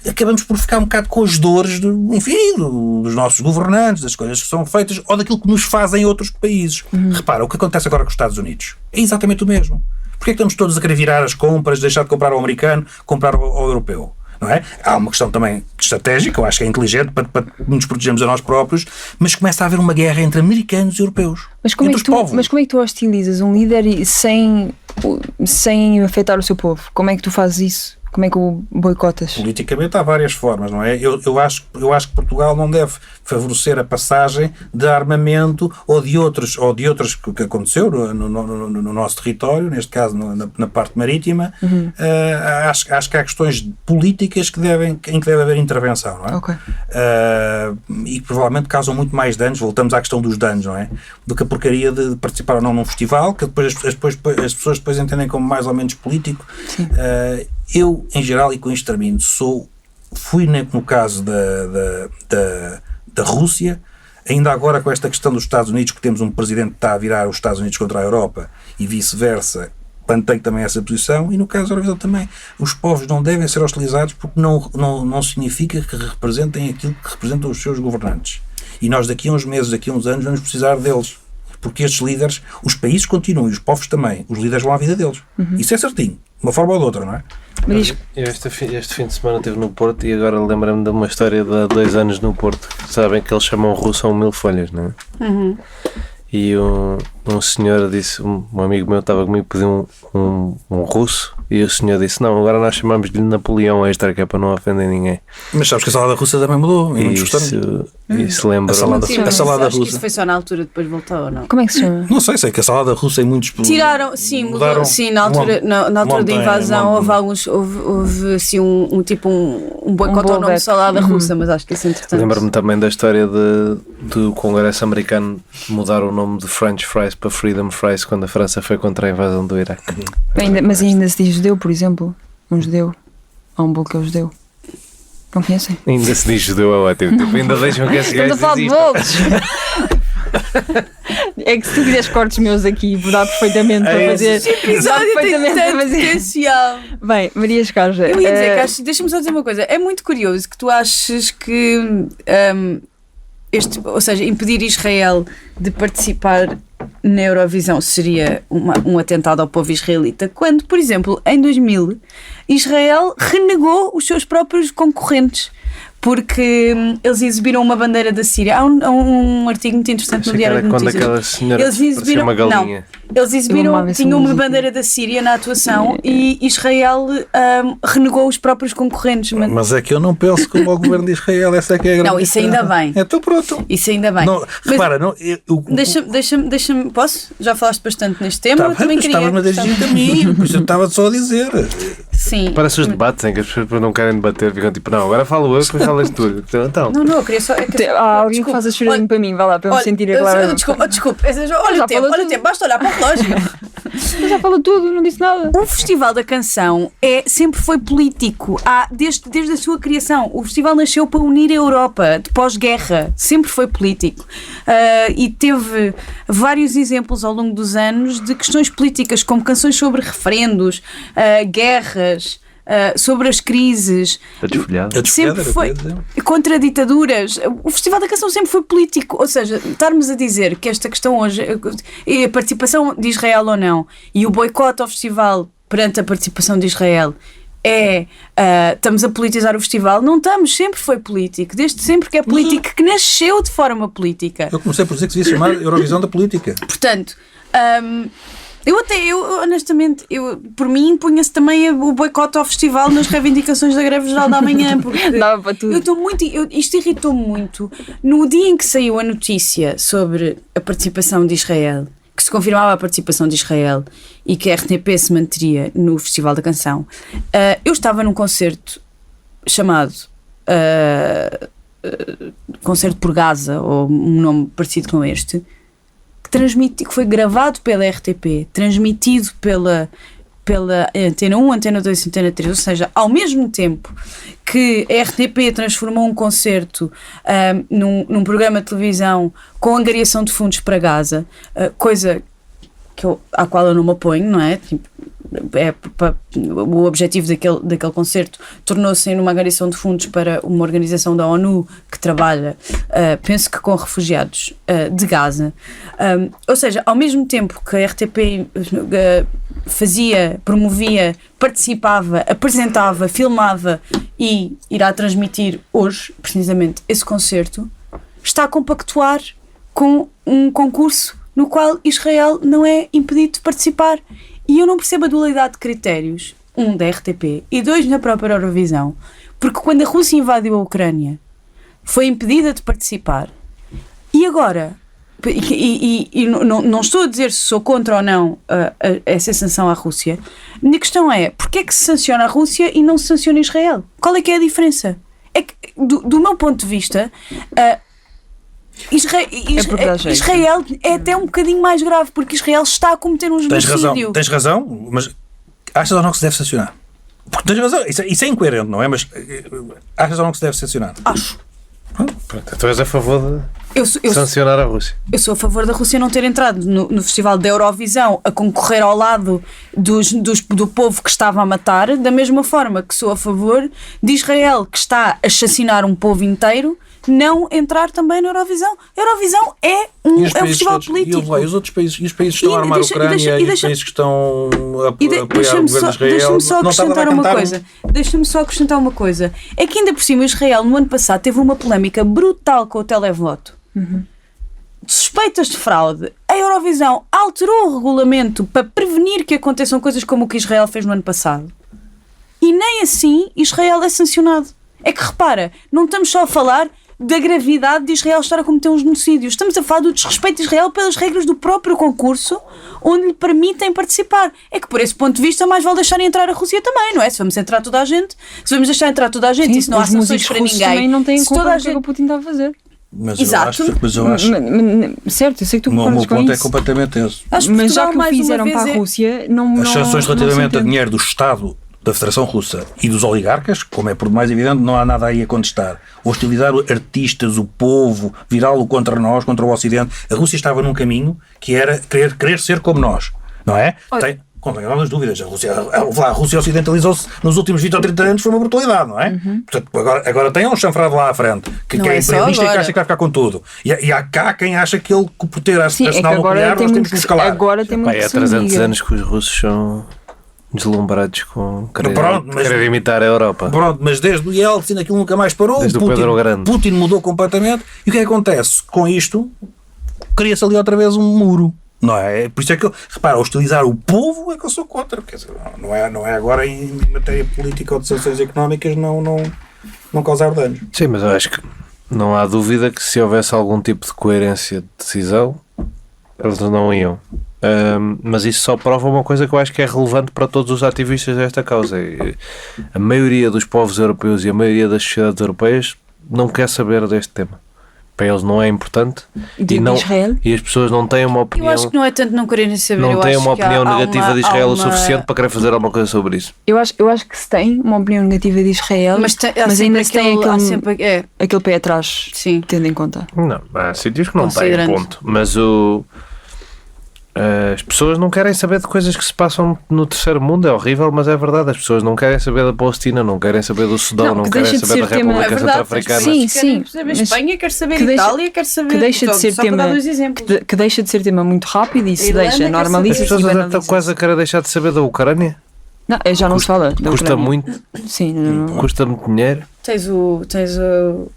acabamos por ficar um bocado com as dores, dos nossos governantes, das coisas que são feitas ou daquilo que nos fazem outros países. Repara, o que acontece agora com os Estados Unidos é exatamente o mesmo. Porque é que estamos todos a querer virar as compras, deixar de comprar ao americano, comprar ao europeu? Não é? Há uma questão também estratégica, eu acho que é inteligente para nos protegermos a nós próprios, mas começa a haver uma guerra entre americanos e europeus. Mas como é que tu hostilizas um líder sem afetar o seu povo? Como é que tu fazes isso? Como é que o boicotas? Politicamente há várias formas, não é? Eu acho que Portugal não deve favorecer a passagem de armamento ou de outros que aconteceu no nosso território, neste caso na parte marítima. Acho que há questões políticas em que deve haver intervenção, não é? Okay. E que provavelmente causam muito mais danos, voltamos à questão dos danos, não é? Do que a porcaria de participar ou não num festival, que depois as pessoas depois entendem como mais ou menos político. Eu, em geral, e com isto termino, fui no caso da Rússia, ainda agora com esta questão dos Estados Unidos, que temos um presidente que está a virar os Estados Unidos contra a Europa e vice-versa, mantenho também essa posição, e no caso da Eurovisão também. Os povos não devem ser hostilizados porque não significa que representem aquilo que representam os seus governantes. E nós daqui a uns meses, daqui a uns anos, vamos precisar deles. Porque estes líderes, os países continuam e os povos também, os líderes vão à vida deles. Isso é certinho, de uma forma ou de outra, não é? Este fim de semana estive no Porto e agora lembro-me de uma história de há 2 anos no Porto. Sabem que eles chamam russo a 1000 folhas, não é? E um senhor disse, um amigo meu estava comigo, pediu um russo, e o senhor disse, não, agora nós chamamos-lhe Napoleão Extra, que é para não ofender ninguém. Mas sabes que a salada russa também mudou, e não gostamos. Isso lembra. A salada russa. Isso foi só na altura, depois voltou ou não? Como é que se chama? Não sei que a salada russa em muitos... Tiraram, sim, mudou, sim, na altura da invasão houve assim um boicote ao nome de salada russa, mas acho que isso é interessante. Lembro-me também da história do Congresso americano mudar o nome de French Fries para Freedom Fries quando a França foi contra a invasão do Iraque. Mas ainda se diz judeu, por exemplo. Um judeu. Há um bolo que é o judeu. Não conhecem? Ainda se diz judeu, é ótimo. Tipo, ainda deixam que esse gajo exista. É que se tu fizeres cortes meus aqui, vou dar perfeitamente para fazer. Este episódio tem tanto potencial. Bem, Maria Escarja. Eu ia dizer que deixa-me só dizer uma coisa. É muito curioso que tu aches que ou seja, impedir Israel de participar na Eurovisão seria um atentado ao povo israelita, quando, por exemplo, em 2000, Israel renegou os seus próprios concorrentes. porque eles exibiram uma bandeira da Síria. Há um artigo muito interessante no Diário de quando Notícias. aquela senhora Eles exibiram parecia uma galinha. Eles exibiram, amava essa tinham uma música. bandeira da Síria na atuação e Israel renegou os próprios concorrentes. Mas é que eu não penso como o governo de Israel, essa é que é a grande Não, isso ainda diferença. bem. Então pronto. Isso ainda bem. Não, Mas repara, não, deixa-me, posso? Já falaste bastante neste tema, tá eu bem, também mas queria. estavas-me a dirigir a mim, por isso eu estava só a dizer. Sim. Parece os debates em que as pessoas não querem debater, ficam tipo, não, agora falo eu, depois falas tu. Então, Não, eu queria só. Há alguém que faz a choradinho para mim, vai lá, para eu me sentir a Clara. Desculpa. Olha Já o tempo, falou olha o tudo. tempo, basta olhar para o relógio. Eu já falo tudo, não disse nada. O Festival da Canção sempre foi político, desde a sua criação. O festival nasceu para unir a Europa de pós-guerra, sempre foi político. E teve vários exemplos ao longo dos anos de questões políticas, como canções sobre referendos, guerras, sobre as crises. a desfolhada. Sempre foi contra ditaduras. O Festival da Canção sempre foi político. Ou seja, estarmos a dizer que esta questão hoje, a participação de Israel ou não, e o boicote ao festival perante a participação de Israel, estamos a politizar o festival. Não estamos, sempre foi político. Desde sempre que é político, que nasceu de forma política. Eu comecei por dizer que se devia chamar Eurovisão da Política. Portanto, eu honestamente, por mim, punha-se também o boicote ao festival nas reivindicações da greve geral da manhã, porque Dava para tudo. isto irritou-me muito. No dia em que saiu a notícia sobre a participação de Israel, que se confirmava a participação de Israel e que a RTP se manteria no Festival da Canção, eu estava num concerto chamado Concerto por Gaza, ou um nome parecido com este, que foi gravado pela RTP, transmitido pela Antena 1, Antena 2 e Antena 3, ou seja, ao mesmo tempo que a RTP transformou um concerto num programa de televisão com angariação de fundos para Gaza, coisa à qual eu não me oponho, não é? Tipo, o objetivo daquele concerto tornou-se numa angariação de fundos para uma organização da ONU que trabalha, penso que com refugiados de Gaza. Ou seja, ao mesmo tempo que a RTP fazia, promovia, participava, apresentava, filmava e irá transmitir hoje, precisamente, esse concerto, está a compactuar com um concurso no qual Israel não é impedido de participar. E eu não percebo a dualidade de critérios, da RTP e na própria Eurovisão, porque quando a Rússia invadiu a Ucrânia foi impedida de participar, e agora, não estou a dizer se sou contra ou não essa sanção à Rússia, a minha questão é, porquê é que se sanciona a Rússia e não se sanciona Israel? Qual é que é a diferença? É que, do meu ponto de vista, Israel é até um bocadinho mais grave, porque Israel está a cometer um genocídio. Tens razão, mas achas ou não que se deve sancionar? Porque tens razão, isso é incoerente, não é? Mas achas ou não que se deve sancionar? Acho. Pronto, tu és a favor de sancionar a Rússia. Eu sou a favor da Rússia não ter entrado no Festival da Eurovisão a concorrer ao lado do povo que estava a matar, da mesma forma que sou a favor de Israel, que está a assassinar um povo inteiro, não entrar também na Eurovisão. A Eurovisão é um festival político. E os outros países, e os países que estão a armar a Ucrânia, e os países que estão a apoiar o governo de Israel, deixa-me só acrescentar uma coisa. É que ainda por cima Israel no ano passado teve uma polémica brutal com o televoto. Suspeitas de fraude. A Eurovisão alterou o regulamento para prevenir que aconteçam coisas como o que Israel fez no ano passado. E nem assim Israel é sancionado. É que repara, não estamos só a falar da gravidade de Israel estar a cometer um genocídio. Estamos a falar do desrespeito de Israel pelas regras do próprio concurso onde lhe permitem participar. É que por esse ponto de vista mais vale deixarem entrar a Rússia também, não é? Se vamos entrar toda a gente, se vamos deixar entrar toda a gente, sim, e se não há sanções para ninguém, também não têm se culpa toda a do que gente... o Putin está a fazer. Exato. Mas eu acho certo, eu sei que tu o meu concordas com ponto isso. É completamente esse. Mas já que o fizeram para a Rússia, as sanções relativamente a dinheiro do Estado da Federação Russa e dos oligarcas, como é por mais evidente, não há nada aí a contestar. Hostilizar artistas, o povo, virá-lo contra nós, contra o Ocidente. A Rússia estava num caminho que era querer ser como nós, não é? Com algumas dúvidas. A Rússia ocidentalizou-se nos últimos 20 ou 30 anos, foi uma brutalidade, não é? Portanto, agora tem um chanfrado lá à frente, que é imperialista e que acha que vai ficar com tudo. E há cá quem acha que ele, por ter arsenal nuclear, nós temos que escalar. Agora tem muito há 300 anos que os russos são Deslumbrados com querer, Pronto, mas- querer imitar a Europa. Pronto, mas desde o Yeltsin aquilo nunca mais parou. Desde o Pedro Grande. Putin mudou completamente. E o que é que acontece? Com isto, cria-se ali outra vez um muro. Não é? Por isso é que eu, repara, hostilizar o povo é que eu sou contra. Quer dizer, não é agora em matéria política ou de sanções económicas não causar danos. Sim, mas eu acho que não há dúvida que se houvesse algum tipo de coerência de decisão, eles não iam. Mas isso só prova uma coisa que eu acho que é relevante para todos os ativistas desta causa. A maioria dos povos europeus e a maioria das sociedades europeias não quer saber deste tema. Para eles não é importante Israel? e as pessoas não têm uma opinião. Eu acho que não é tanto não quererem saber. Não eu têm acho uma que opinião há negativa de há Israel o uma- suficiente para querer fazer alguma coisa sobre isso. Eu acho que se tem uma opinião negativa de Israel, Mas, há mas sempre ainda se tem há sempre, aquele pé atrás, sim. tendo em conta. Não, há sítios que não têm, Considerando. ponto. Mas as pessoas não querem saber de coisas que se passam no terceiro mundo, é horrível, mas é verdade. As pessoas não querem saber da Palestina, não querem saber do Sudão, não que querem deixa de saber da ser tema- República É verdade, Centro-Africana. Sim, quer sim, saber mas Espanha, quer saber que deixa- Itália, quer saber. que deixa de ser só para tema- dar dois exemplos. Que deixa de ser tema muito rápido e se Irlanda deixa, quer normaliza-se As e pessoas até estão banaliza-se. quase a querer deixar de saber da Ucrânia. Não, já não se fala da Custa Ucrânia. muito, Sim, não. custa muito dinheiro. Tens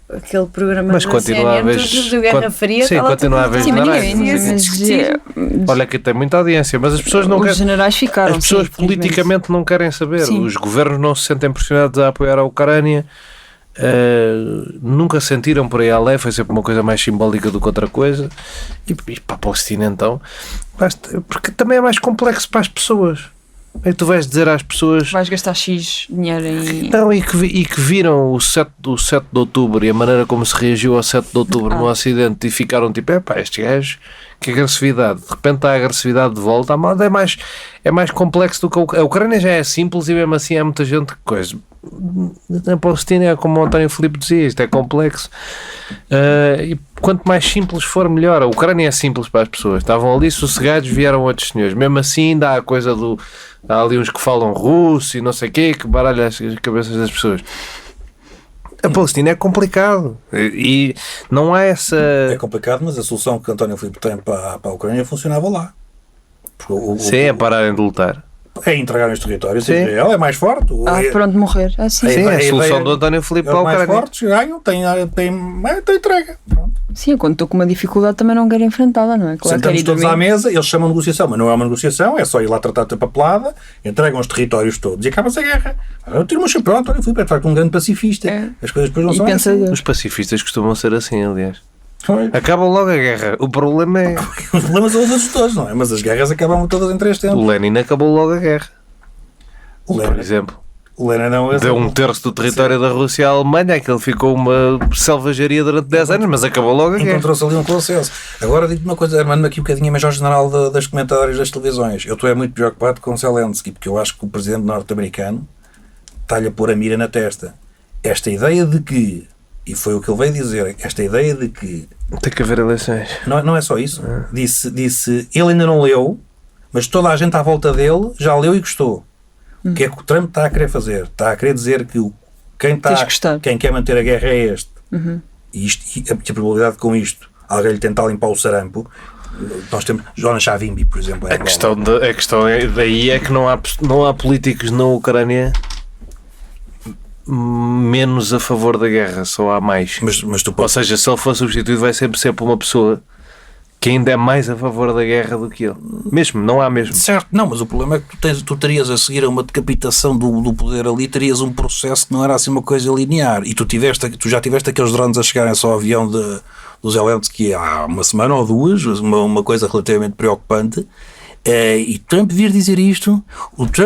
aquele programa Mas da continua a CNN haver- do Guerra Fria. sim, está lá continua a haver tudo- Sim, mas generais, ninguém- não sei mas, Olha que tem muita audiência, mas as pessoas não os querem. generais ficaram. As pessoas sim, infelizmente. politicamente não querem saber. Sim. Os governos não se sentem pressionados a apoiar a Ucrânia. Nunca sentiram por aí além. Foi sempre uma coisa mais simbólica do que outra coisa. E para a Palestina, então, porque também é mais complexo para as pessoas. Aí tu vais dizer às pessoas. Vais gastar X dinheiro em. Não, e que viram o 7 de outubro e a maneira como se reagiu ao 7 de outubro no Ocidente e ficaram tipo, estes gajos, que agressividade. De repente a agressividade de volta, é mais complexo do que a Ucrânia já é simples e mesmo assim há muita gente que coisa. Na Palestina é como o António Filipe dizia, isto é complexo. E quanto mais simples for, melhor. A Ucrânia é simples para as pessoas. Estavam ali sossegados, vieram outros senhores. Mesmo assim ainda há a coisa do... Há ali uns que falam russo e não sei o quê, que baralha as cabeças das pessoas. A Palestina é complicado. E não há essa... É complicado, mas a solução que António Filipe tem para a Ucrânia funcionava lá. Porque Sim, é pararem de lutar. é entregarem os territórios. Sim. Israel é mais forte. Pronto, morrer. Sim. Sim, é a ideia- solução do António Filipe É para a os mais Ucrânia. fortes ganham, tem entrega. Pronto. Sim, quando estou com uma dificuldade também não quero enfrentá-la, não é? Claro, Sentamos quero ir todos dormir. à mesa, eles chamam negociação, mas não é uma negociação, é só ir lá tratar-te a papelada, entregam os territórios todos e acaba-se a guerra. Eu tiro o meu chapéu, António Filipe é de facto um grande pacifista. É. As coisas depois não E são assim. pensador. Os pacifistas costumam ser assim, aliás. Foi. Acabam logo a guerra. O problema é... Os problemas são os outros todos, não é? Mas as guerras acabam todas em 3 tempos. O Lenin acabou logo a guerra, O por exemplo. Lenin não é Deu 1/3 do território da Rússia à Alemanha, aquele ficou uma selvageria durante 10 anos, mas acabou logo a guerra. Encontrou-se ali um consenso. Agora digo-te uma coisa, Armando-me aqui um bocadinho a Major-General das comentários das televisões. Eu estou muito preocupado com Zelensky, porque eu acho que o presidente norte-americano está-lhe a pôr a mira na testa. Esta ideia de que, e foi o que ele veio dizer, esta ideia de que, Tem que haver eleições. não é só isso, disse, ele ainda não leu, mas toda a gente à volta dele já leu e gostou. O que é que o Trump está a querer fazer? Está a querer dizer que Tens que gostar. quem quer manter a guerra é este. E a probabilidade com isto, alguém lhe tentar limpar o sarampo, nós temos Jonas Savimbi, por exemplo. A questão daí é que não há políticos na Ucrânia menos a favor da guerra, só há mais. Mas tu Ou podes... seja, se ele for substituído vai sempre ser por uma pessoa que ainda é mais a favor da guerra do que ele. Mesmo, não há mesmo. Certo, não, mas o problema é que tu terias a seguir a uma decapitação do poder ali, terias um processo que não era assim uma coisa linear. E tu já tiveste aqueles drones a chegarem só ao avião do Zelensky há uma semana ou duas, uma coisa relativamente preocupante. E Trump vir dizer isto,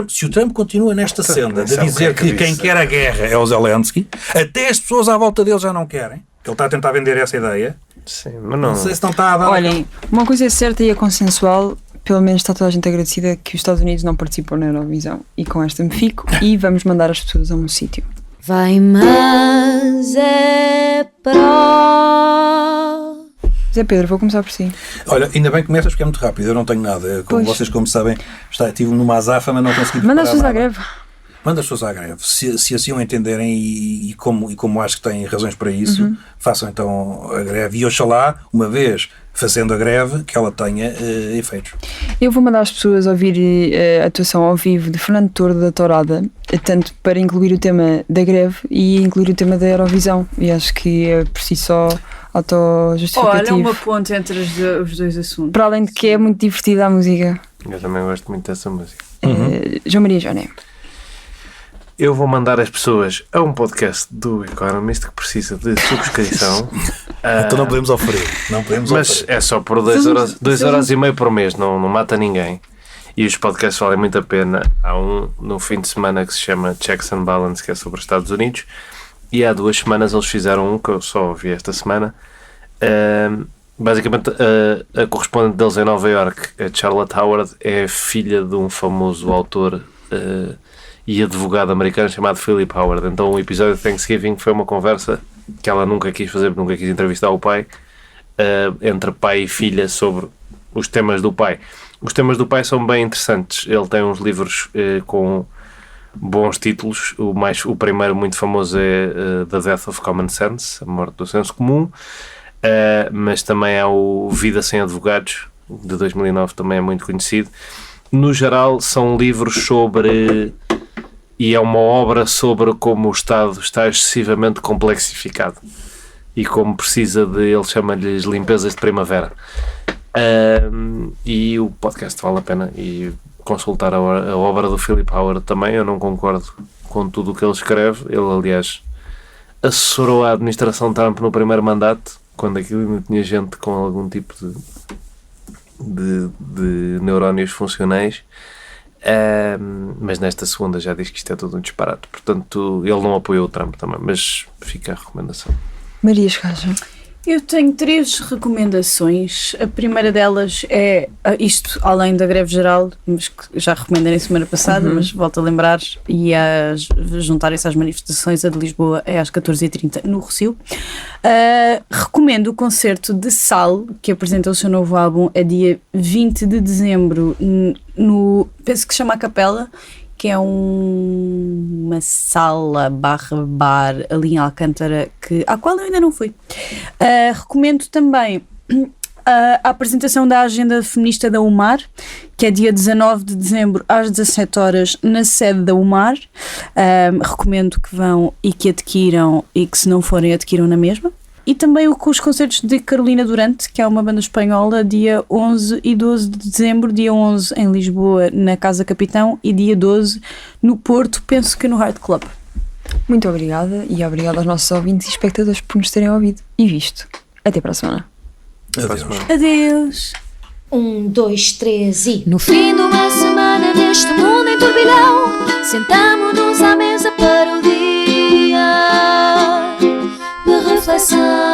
se o Trump continua nesta senda de dizer que quem quer a guerra é o Zelensky, até as pessoas à volta dele já não querem, que ele está a tentar vender essa ideia. Sim, mas não. Não sei se não está a dar... Olhem, uma coisa é certa e é consensual, pelo menos está toda a gente agradecida que os Estados Unidos não participam na Eurovisão. E com esta me fico e vamos mandar as pessoas a um sítio. Vai, mas é pró. Zé Pedro, vou começar por si. Olha, ainda bem que começas porque é muito rápido, eu não tenho nada. Como Pois. vocês, como sabem, estive numa azáfama, não consegui Manda preparar as pessoas à nada. greve. Manda as pessoas à greve. Se assim o entenderem e como acho que têm razões para isso, façam então a greve. E oxalá, uma vez fazendo a greve, que ela tenha efeitos. Eu vou mandar as pessoas ouvir a atuação ao vivo de Fernando Tordo da Tourada, tanto para incluir o tema da greve e incluir o tema da Eurovisão. E acho que é por si só autojustificativo. Olha, uma ponte entre os dois assuntos. Para além de que é muito divertida a música. Eu também gosto muito dessa música. João Maria Joné. Eu vou mandar as pessoas a um podcast do Economist que precisa de subscrição. Então não podemos oferecer. Mas é só por 2,5€ por mês, não mata ninguém. E os podcasts valem muito a pena. Há um no fim de semana que se chama Checks and Balance, que é sobre os Estados Unidos. E há 2 semanas eles fizeram um que eu só ouvi esta semana. Basicamente, a correspondente deles em Nova York, a Charlotte Howard, é filha de um famoso autor e advogado americano chamado Philip Howard. Então o episódio de Thanksgiving foi uma conversa que ela nunca quis fazer, nunca quis entrevistar o pai, entre pai e filha, sobre os temas do pai. Os temas do pai são bem interessantes. Ele tem uns livros com bons títulos. O primeiro muito famoso é The Death of Common Sense, a morte do senso comum, mas também há o Vida Sem Advogados, de 2009, também é muito conhecido. No geral são livros sobre... E é uma obra sobre como o Estado está excessivamente complexificado e como precisa de, ele chama-lhes limpezas de primavera. E o podcast vale a pena, e consultar a obra do Philip Howard também. Eu não concordo com tudo o que ele escreve. Ele, aliás, assessorou a administração Trump no primeiro mandato, quando aquilo ainda tinha gente com algum tipo de neurónios funcionais. Mas nesta segunda já diz que isto é tudo um disparate. Portanto, ele não apoiou o Trump também, mas fica a recomendação. Maria Escaja. Eu tenho 3 recomendações. A primeira delas é isto, além da greve geral, mas que já recomendei na semana passada, mas volto a lembrar, e a juntarem-se às manifestações. A de Lisboa é às 14h30 no Rossio. Recomendo o concerto de Sal, que apresenta o seu novo álbum a dia 20 de dezembro penso que se chama A Capela, que é uma sala /bar ali em Alcântara, à qual eu ainda não fui. Recomendo também a apresentação da agenda feminista da UMAR, que é dia 19 de dezembro às 17h na sede da UMAR. Recomendo que vão e que adquiram, e que se não forem adquiram na mesma. E também os concertos de Carolina Durante, que é uma banda espanhola, dia 11 e 12 de dezembro, dia 11 em Lisboa, na Casa Capitão, e dia 12 no Porto, penso que no Hard Club. Muito obrigada, e obrigada aos nossos ouvintes e espectadores por nos terem ouvido e visto. Até para a semana. Adeus. 1, 2, 3 e... No fim de uma semana neste mundo em turbilhão, sentamo-nos à mesa para o dia de reflexão.